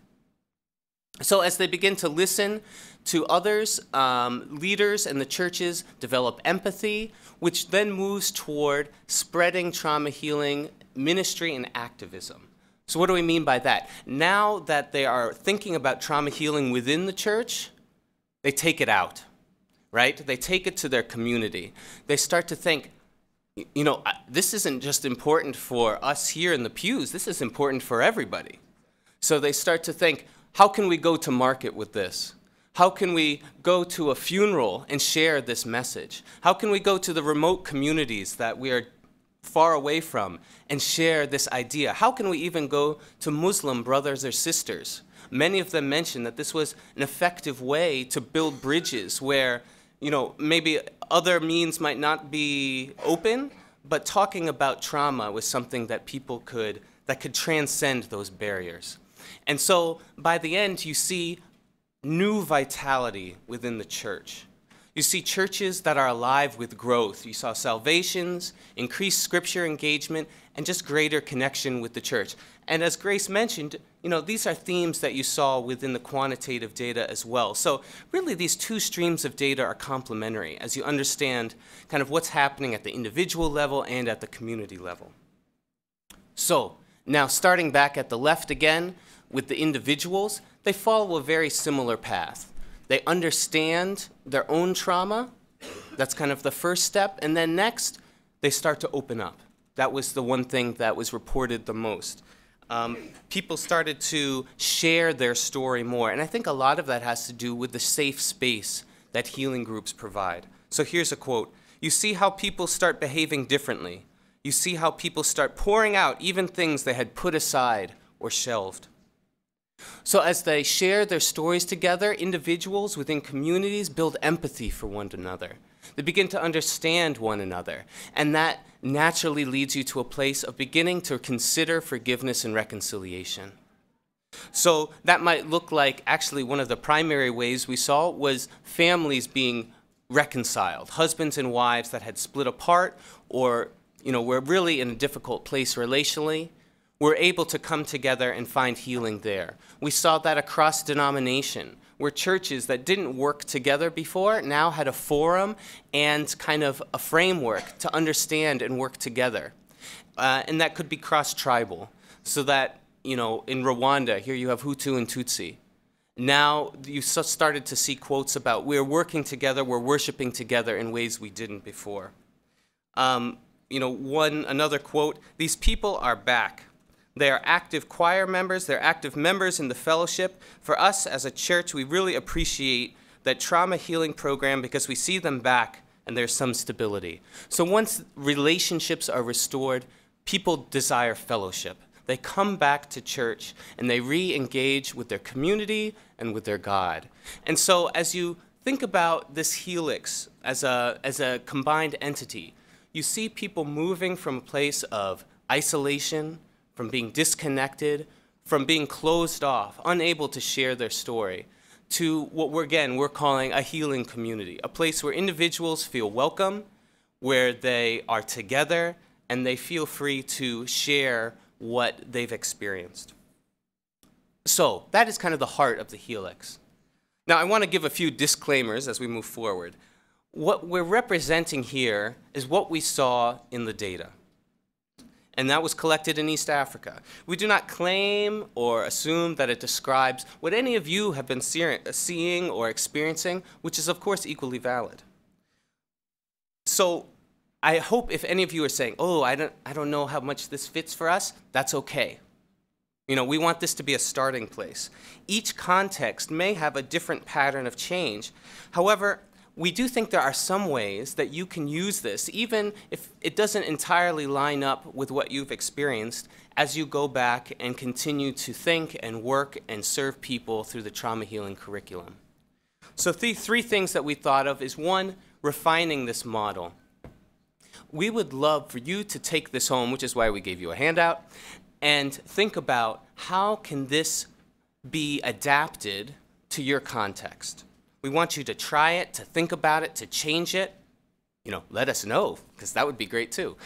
So as they begin to listen to others, leaders and the churches develop empathy, which then moves toward spreading trauma healing ministry and activism. So what do we mean by that? Now that they are thinking about trauma healing within the church, they take it out, right? They take it to their community. They start to think, this isn't just important for us here in the pews, this is important for everybody. So they start to think, how can we go to market with this? How can we go to a funeral and share this message? How can we go to the remote communities that we are far away from and share this idea? How can we even go to Muslim brothers or sisters? Many of them mentioned that this was an effective way to build bridges where, maybe other means might not be open, but talking about trauma was something that that could transcend those barriers. And so by the end, you see new vitality within the church. You see churches that are alive with growth. You saw salvations, increased scripture engagement, and just greater connection with the church. And as Grace mentioned, these are themes that you saw within the quantitative data as well. So really these two streams of data are complementary as you understand kind of what's happening at the individual level and at the community level. So now starting back at the left again with the individuals, they follow a very similar path. They understand their own trauma. That's kind of the first step. And then next, they start to open up. That was the one thing that was reported the most. People started to share their story more. And I think a lot of that has to do with the safe space that healing groups provide. So here's a quote. "You see how people start behaving differently. You see how people start pouring out even things they had put aside or shelved." So as they share their stories together, individuals within communities build empathy for one another. They begin to understand one another, and that naturally leads you to a place of beginning to consider forgiveness and reconciliation. So that might look like, actually one of the primary ways we saw was families being reconciled, husbands and wives that had split apart or were really in a difficult place relationally, were able to come together and find healing there. We saw that across denomination, where churches that didn't work together before now had a forum and kind of a framework to understand and work together. And that could be cross-tribal, so that, in Rwanda, here you have Hutu and Tutsi. Now you started to see quotes about we're working together, we're worshiping together in ways we didn't before. Another quote, "These people are back. They are active choir members. They're active members in the fellowship. For us as a church, we really appreciate that trauma healing program because we see them back and there's some stability." So once relationships are restored, people desire fellowship. They come back to church and they re-engage with their community and with their God. And so as you think about this helix as a combined entity, you see people moving from a place of isolation, from being disconnected, from being closed off, unable to share their story, to what we're calling a healing community, a place where individuals feel welcome, where they are together, and they feel free to share what they've experienced. So that is kind of the heart of the helix. Now, I want to give a few disclaimers as we move forward. What we're representing here is what we saw in the data, and that was collected in East Africa. We do not claim or assume that it describes what any of you have been seeing or experiencing, which is, of course, equally valid. So I hope if any of you are saying, oh, I don't know how much this fits for us, that's okay. You know, we want this to be a starting place. Each context may have a different pattern of change. However, we do think there are some ways that you can use this, even if it doesn't entirely line up with what you've experienced, as you go back and continue to think and work and serve people through the trauma healing curriculum. So three things that we thought of is, one, refining this model. We would love for you to take this home, which is why we gave you a handout, and think about how can this be adapted to your context. We want you to try it, to think about it, to change it. You know, let us know, because that would be great too.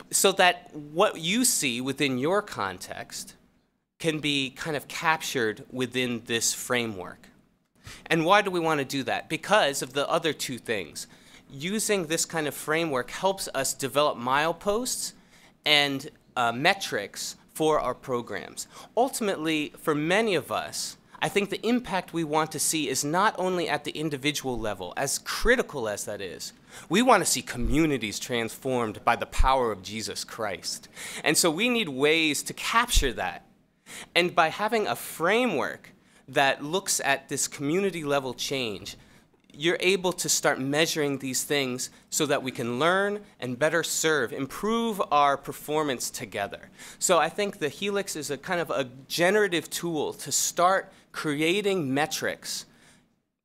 So that what you see within your context can be kind of captured within this framework. And why do we want to do that? Because of the other two things. Using this kind of framework helps us develop mileposts and metrics for our programs. Ultimately, for many of us, I think the impact we want to see is not only at the individual level, as critical as that is. We want to see communities transformed by the power of Jesus Christ. And so we need ways to capture that. And by having a framework that looks at this community level change, you're able to start measuring these things so that we can learn and better serve, improve our performance together. So I think the Helix is a kind of a generative tool to start creating metrics.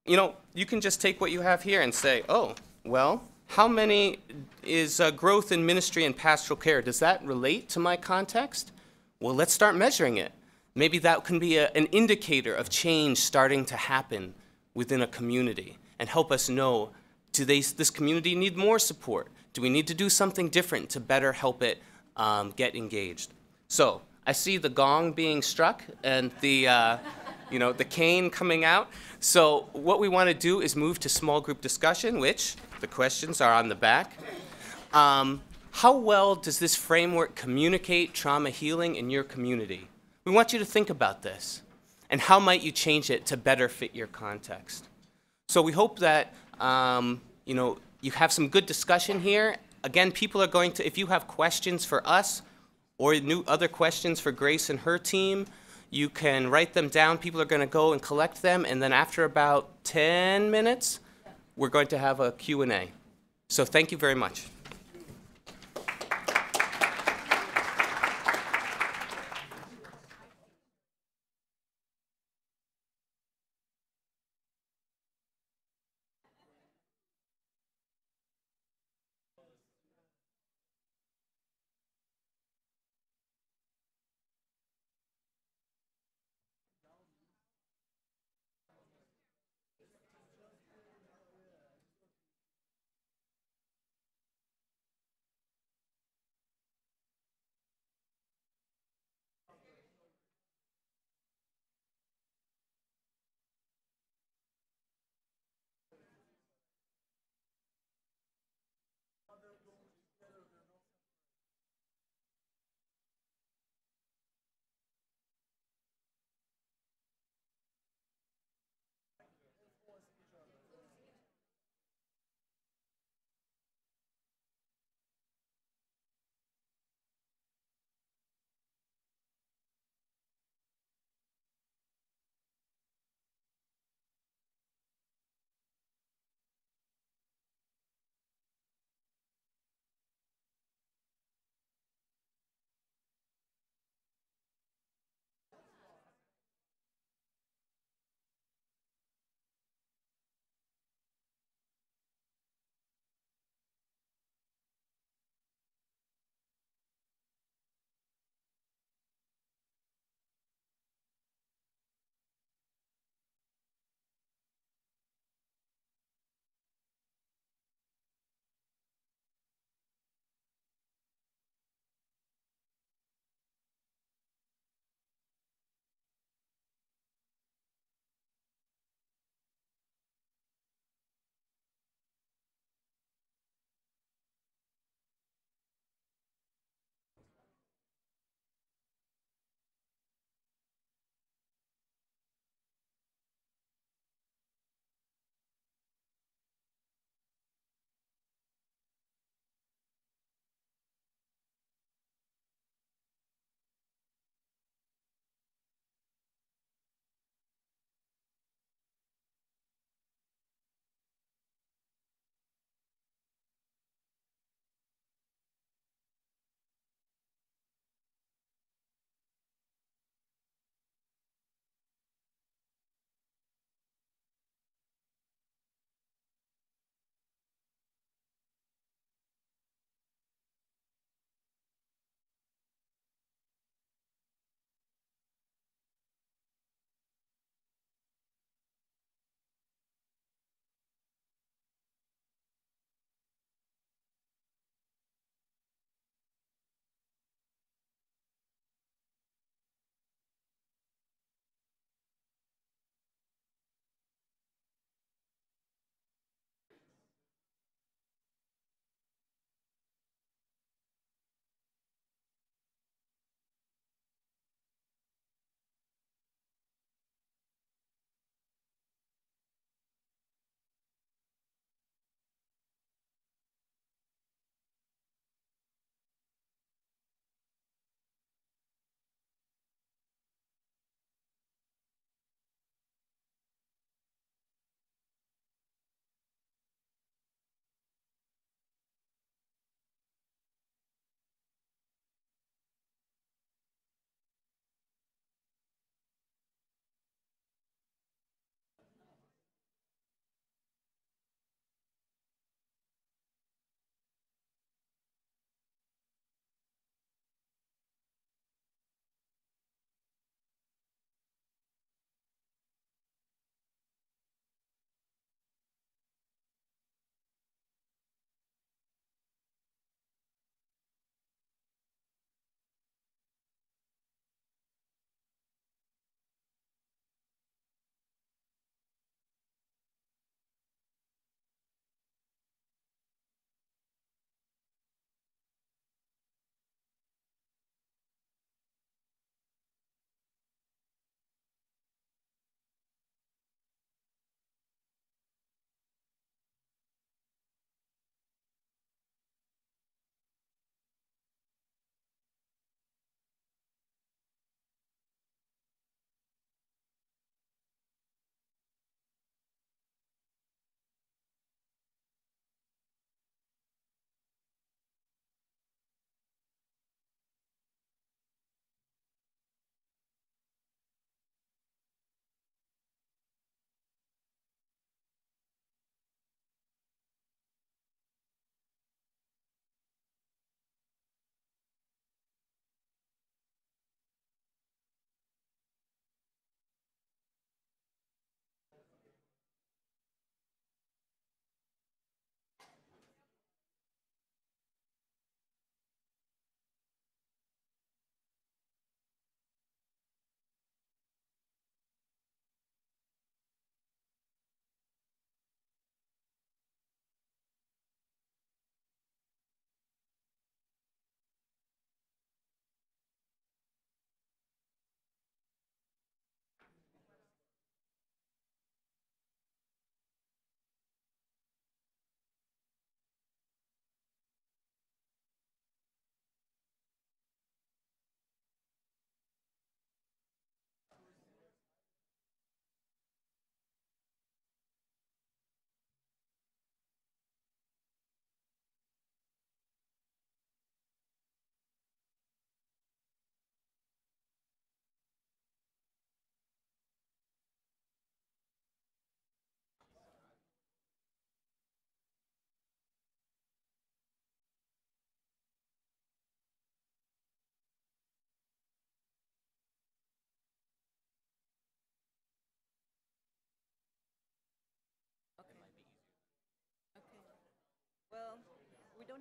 You know, you can just take what you have here and say, oh, well, how many is growth in ministry and pastoral care? Does that relate to my context? Well, let's start measuring it. Maybe that can be an indicator of change starting to happen within a community, and help us know, this community need more support? Do we need to do something different to better help it get engaged? So I see the gong being struck and the, the cane coming out. So what we want to do is move to small group discussion, which the questions are on the back. How well does this framework communicate trauma healing in your community? We want you to think about this. And how might you change it to better fit your context? So we hope that you have some good discussion here. Again, people are going to, if you have questions for us or other questions for Grace and her team, you can write them down. People are going to go and collect them, and then after about 10 minutes, we're going to have a Q&A. So thank you very much.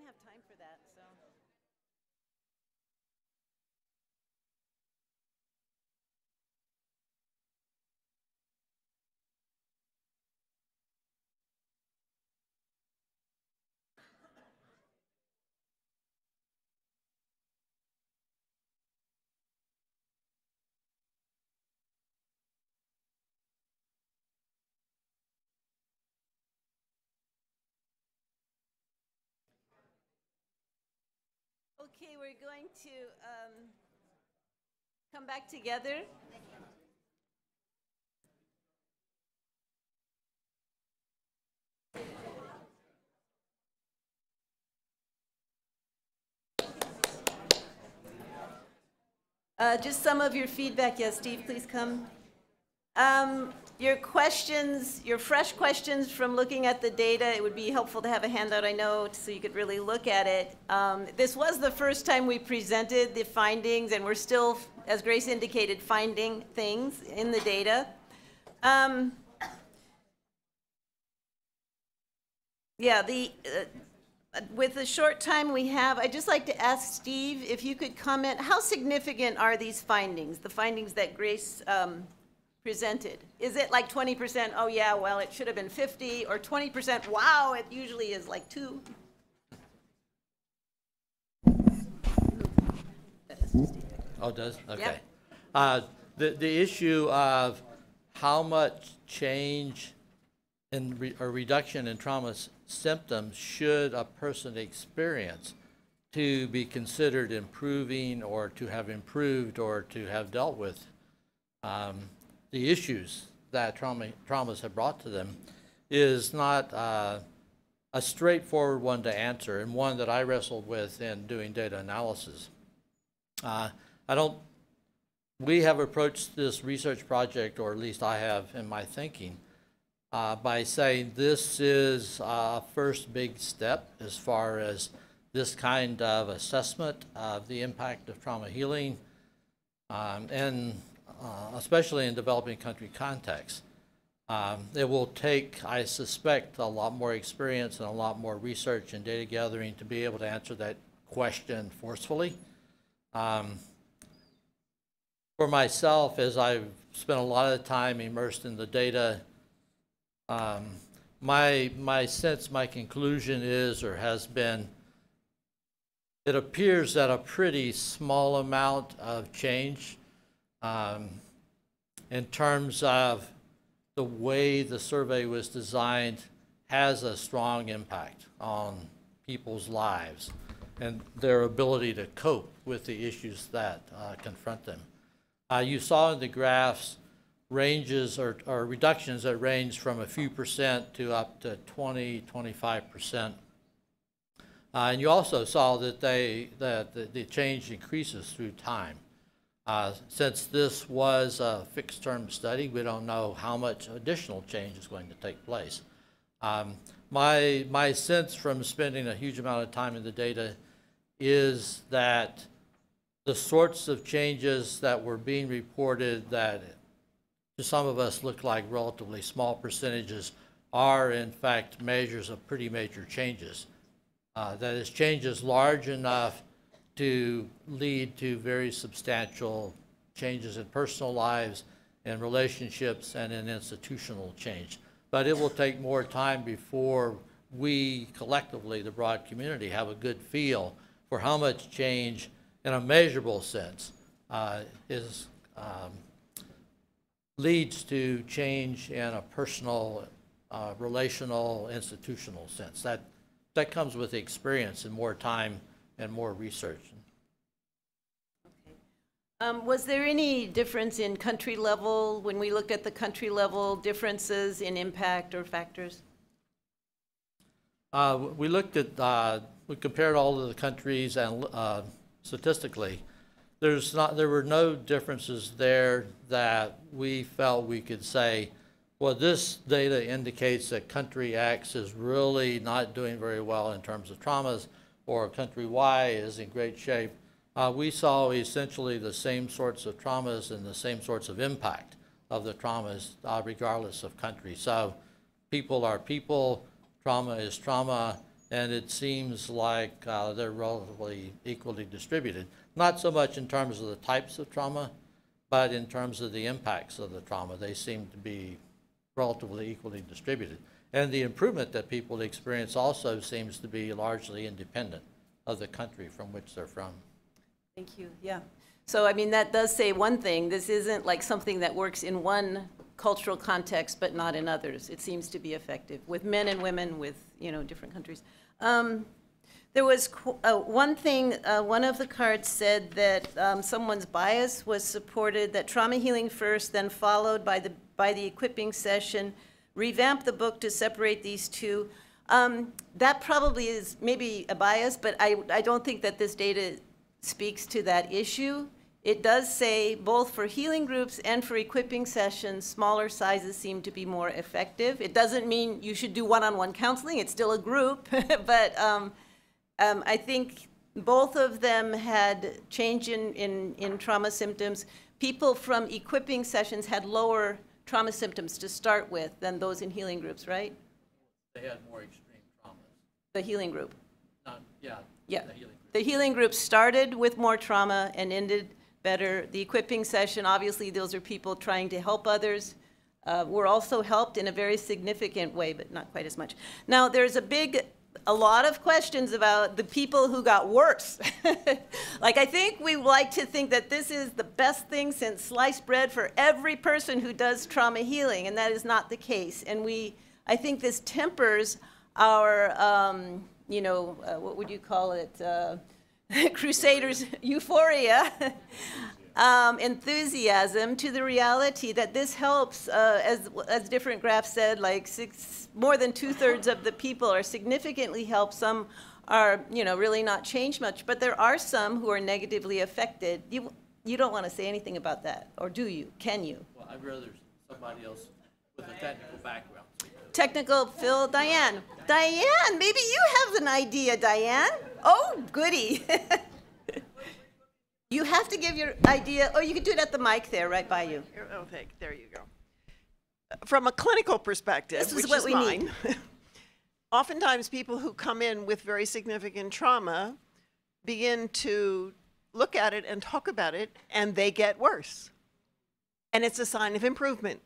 don't have time for that, so. Okay, we're going to come back together. Just some of your feedback. Yes, Steve, please come. Your questions, your fresh questions from looking at the data, it would be helpful to have a handout, I know, so you could really look at it. This was the first time we presented the findings, and we're still, as Grace indicated, finding things in the data. With the short time we have, I'd just like to ask Steve if you could comment, how significant are these findings, the findings that Grace presented? Is it like 20%, oh yeah, well, it should have been 50, or 20%, wow, it usually is like 2? Oh, it does? Okay. Yep. The issue of how much change or reduction in trauma symptoms should a person experience to be considered improving, or to have improved, or to have dealt with the issues that traumas have brought to them, is not a straightforward one to answer, and one that I wrestled with in doing data analysis. We have approached this research project, or at least I have in my thinking, by saying this is a first big step as far as this kind of assessment of the impact of trauma healing, and especially in developing country contexts. It will take, I suspect, a lot more experience and a lot more research and data gathering to be able to answer that question forcefully. For myself, as I've spent a lot of time immersed in the data, my sense, my conclusion is, or has been, it appears that a pretty small amount of change in terms of the way the survey was designed has a strong impact on people's lives and their ability to cope with the issues that confront them. You saw in the graphs ranges or reductions that range from a few percent to up to 20–25%. And you also saw that the change increases through time. Since this was a fixed term study, we don't know how much additional change is going to take place. My sense from spending a huge amount of time in the data is that the sorts of changes that were being reported that to some of us look like relatively small percentages are in fact measures of pretty major changes. That is, changes large enough to lead to very substantial changes in personal lives and relationships and in institutional change. But it will take more time before we collectively, the broad community, have a good feel for how much change in a measurable sense leads to change in a personal, relational, institutional sense. That comes with experience and more time and more research. Okay. Was there any difference in country level when we looked at the country level differences in impact or factors? We looked at, we compared all of the countries, and statistically, there were no differences there that we felt we could say, well, this data indicates that country X is really not doing very well in terms of traumas, or country Y is in great shape. We saw essentially the same sorts of traumas and the same sorts of impact of the traumas regardless of country. So people are people, trauma is trauma, and it seems like they're relatively equally distributed. Not so much in terms of the types of trauma, but in terms of the impacts of the trauma. They seem to be relatively equally distributed. And the improvement that people experience also seems to be largely independent of the country from which they're from. Thank you, yeah. So, I mean, that does say one thing. This isn't like something that works in one cultural context, but not in others. It seems to be effective with men and women with, you know, different countries. There was one thing, one of the cards said that someone's bias was supported, that trauma healing first, then followed by the equipping session, revamp the book to separate these two. That probably is maybe a bias, but I don't think that this data speaks to that issue. It does say both for healing groups and for equipping sessions, smaller sizes seem to be more effective. It doesn't mean you should do one-on-one counseling. It's still a group, but I think both of them had change in trauma symptoms. People from equipping sessions had lower trauma symptoms to start with than those in healing groups, right? They had more extreme traumas. The healing group. Yeah. Yeah. The healing group. The healing group started with more trauma and ended better. The equipping session, obviously, those are people trying to help others. Were also helped in a very significant way, but not quite as much. Now, there's a lot of questions about the people who got worse. Like, I think we like to think that this is the best thing since sliced bread for every person who does trauma healing, and that is not the case. And I think this tempers our, you know, what would you call it? Crusaders' euphoria, enthusiasm to the reality that this helps, as different graphs said, like more than 2/3 of the people are significantly helped. Some are, you know, really not changed much, but there are some who are negatively affected. You don't want to say anything about that, or do you? Can you? Well, I'd rather somebody else with a technical background. Technical, Phil, Diane. Diane, maybe you have an idea, Diane. Oh, goody. You have to give your idea, or you could do it at the mic there, right by you. Okay, there you go. From a clinical perspective, This is which what is we mine, oftentimes people who come in with very significant trauma begin to look at it and talk about it, and they get worse. And it's a sign of improvement.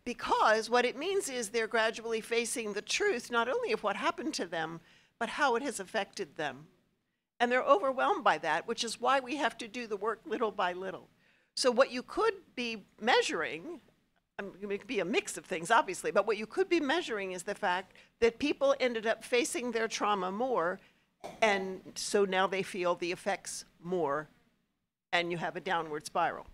Because what it means is they're gradually facing the truth, not only of what happened to them, but how it has affected them. And they're overwhelmed by that, which is why we have to do the work little by little. So what you could be measuring, it could be a mix of things, obviously, but what you could be measuring is the fact that people ended up facing their trauma more, and so now they feel the effects more, and you have a downward spiral.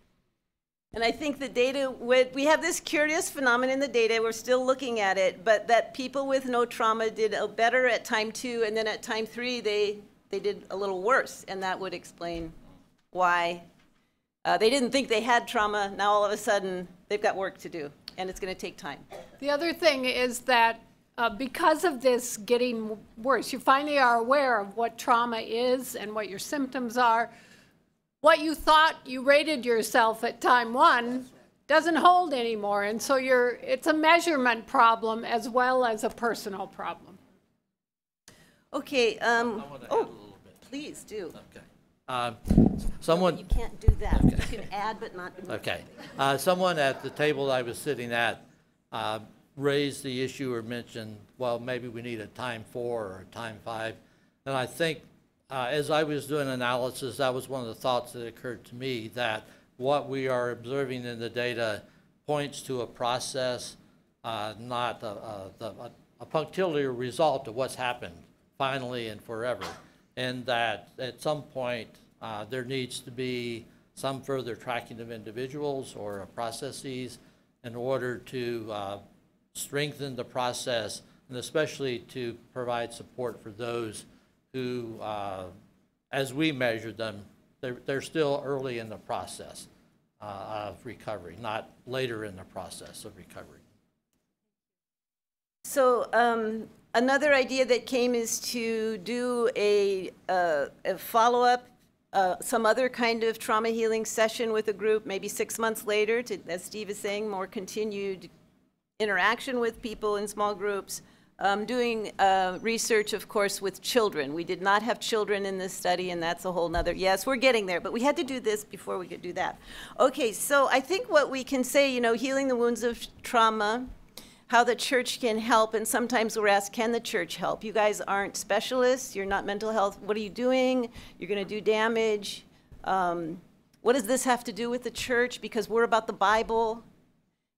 And I think the data, we have this curious phenomenon in the data, we're still looking at it, but that people with no trauma did better at time 2, and then at time 3, they did a little worse, and that would explain why. They didn't think they had trauma, now all of a sudden, they've got work to do, and it's gonna take time. The other thing is that because of this getting worse, you finally are aware of what trauma is and what your symptoms are. What you thought you rated yourself at time 1 doesn't hold anymore, and so it's a measurement problem as well as a personal problem. Okay, I want to add a little bit. please do. Okay. Someone. You can't do that. Okay. You can add, but not. Okay. Someone at the table I was sitting at raised the issue or mentioned, well, maybe we need a time 4 or a time 5, and I think. As I was doing analysis, that was one of the thoughts that occurred to me, that what we are observing in the data points to a process, not a punctiliar result of what's happened finally and forever, and that at some point there needs to be some further tracking of individuals or processes in order to strengthen the process, and especially to provide support for those who, as we measure them, they're still early in the process of recovery, not later in the process of recovery. So another idea that came is to do a follow-up, some other kind of trauma healing session with a group, maybe 6 months later, to, as Steve is saying, more continued interaction with people in small groups. doing research, of course, with children. We did not have children in this study, and that's a whole nother, yes, we're getting there, but we had to do this before we could do that. Okay, so I think what we can say, you know, healing the wounds of trauma, how the church can help, and sometimes we're asked, can the church help? You guys aren't specialists, you're not mental health, what are you doing? You're gonna do damage. What does this have to do with the church? Because we're about the Bible.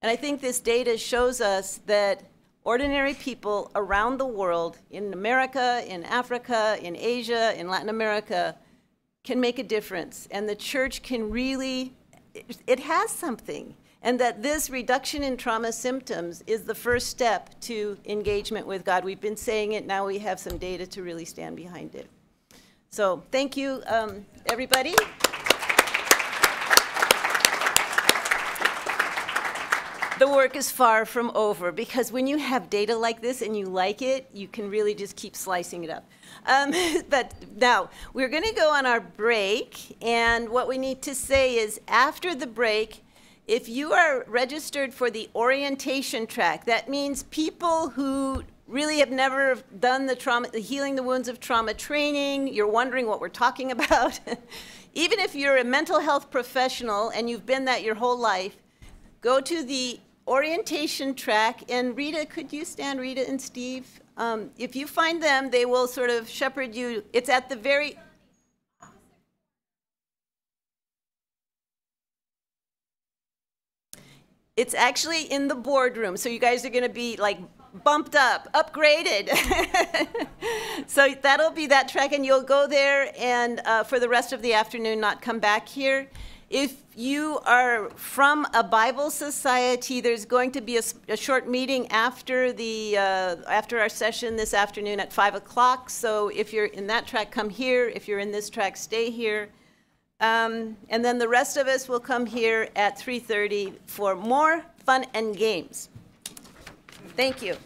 And I think this data shows us that ordinary people around the world, in America, in Africa, in Asia, in Latin America, can make a difference. And the church can really, it has something. And that this reduction in trauma symptoms is the first step to engagement with God. We've been saying it, now we have some data to really stand behind it. So thank you, everybody. The work is far from over, because when you have data like this and you like it, you can really just keep slicing it up. But now, we're going to go on our break, and what we need to say is after the break, if you are registered for the orientation track, that means people who really have never done the healing the wounds of trauma training, you're wondering what we're talking about. Even if you're a mental health professional and you've been that your whole life, go to the orientation track, and Rita, could you stand, Rita and Steve? If you find them, they will sort of shepherd you. It's at the very... It's actually in the boardroom, so you guys are going to be like bumped up, upgraded. So that'll be that track, and you'll go there and for the rest of the afternoon not come back here. If you are from a Bible society, there's going to be a short meeting after our session this afternoon at 5 o'clock. So if you're in that track, come here. If you're in this track, stay here. And then the rest of us will come here at 3:30 for more fun and games. Thank you.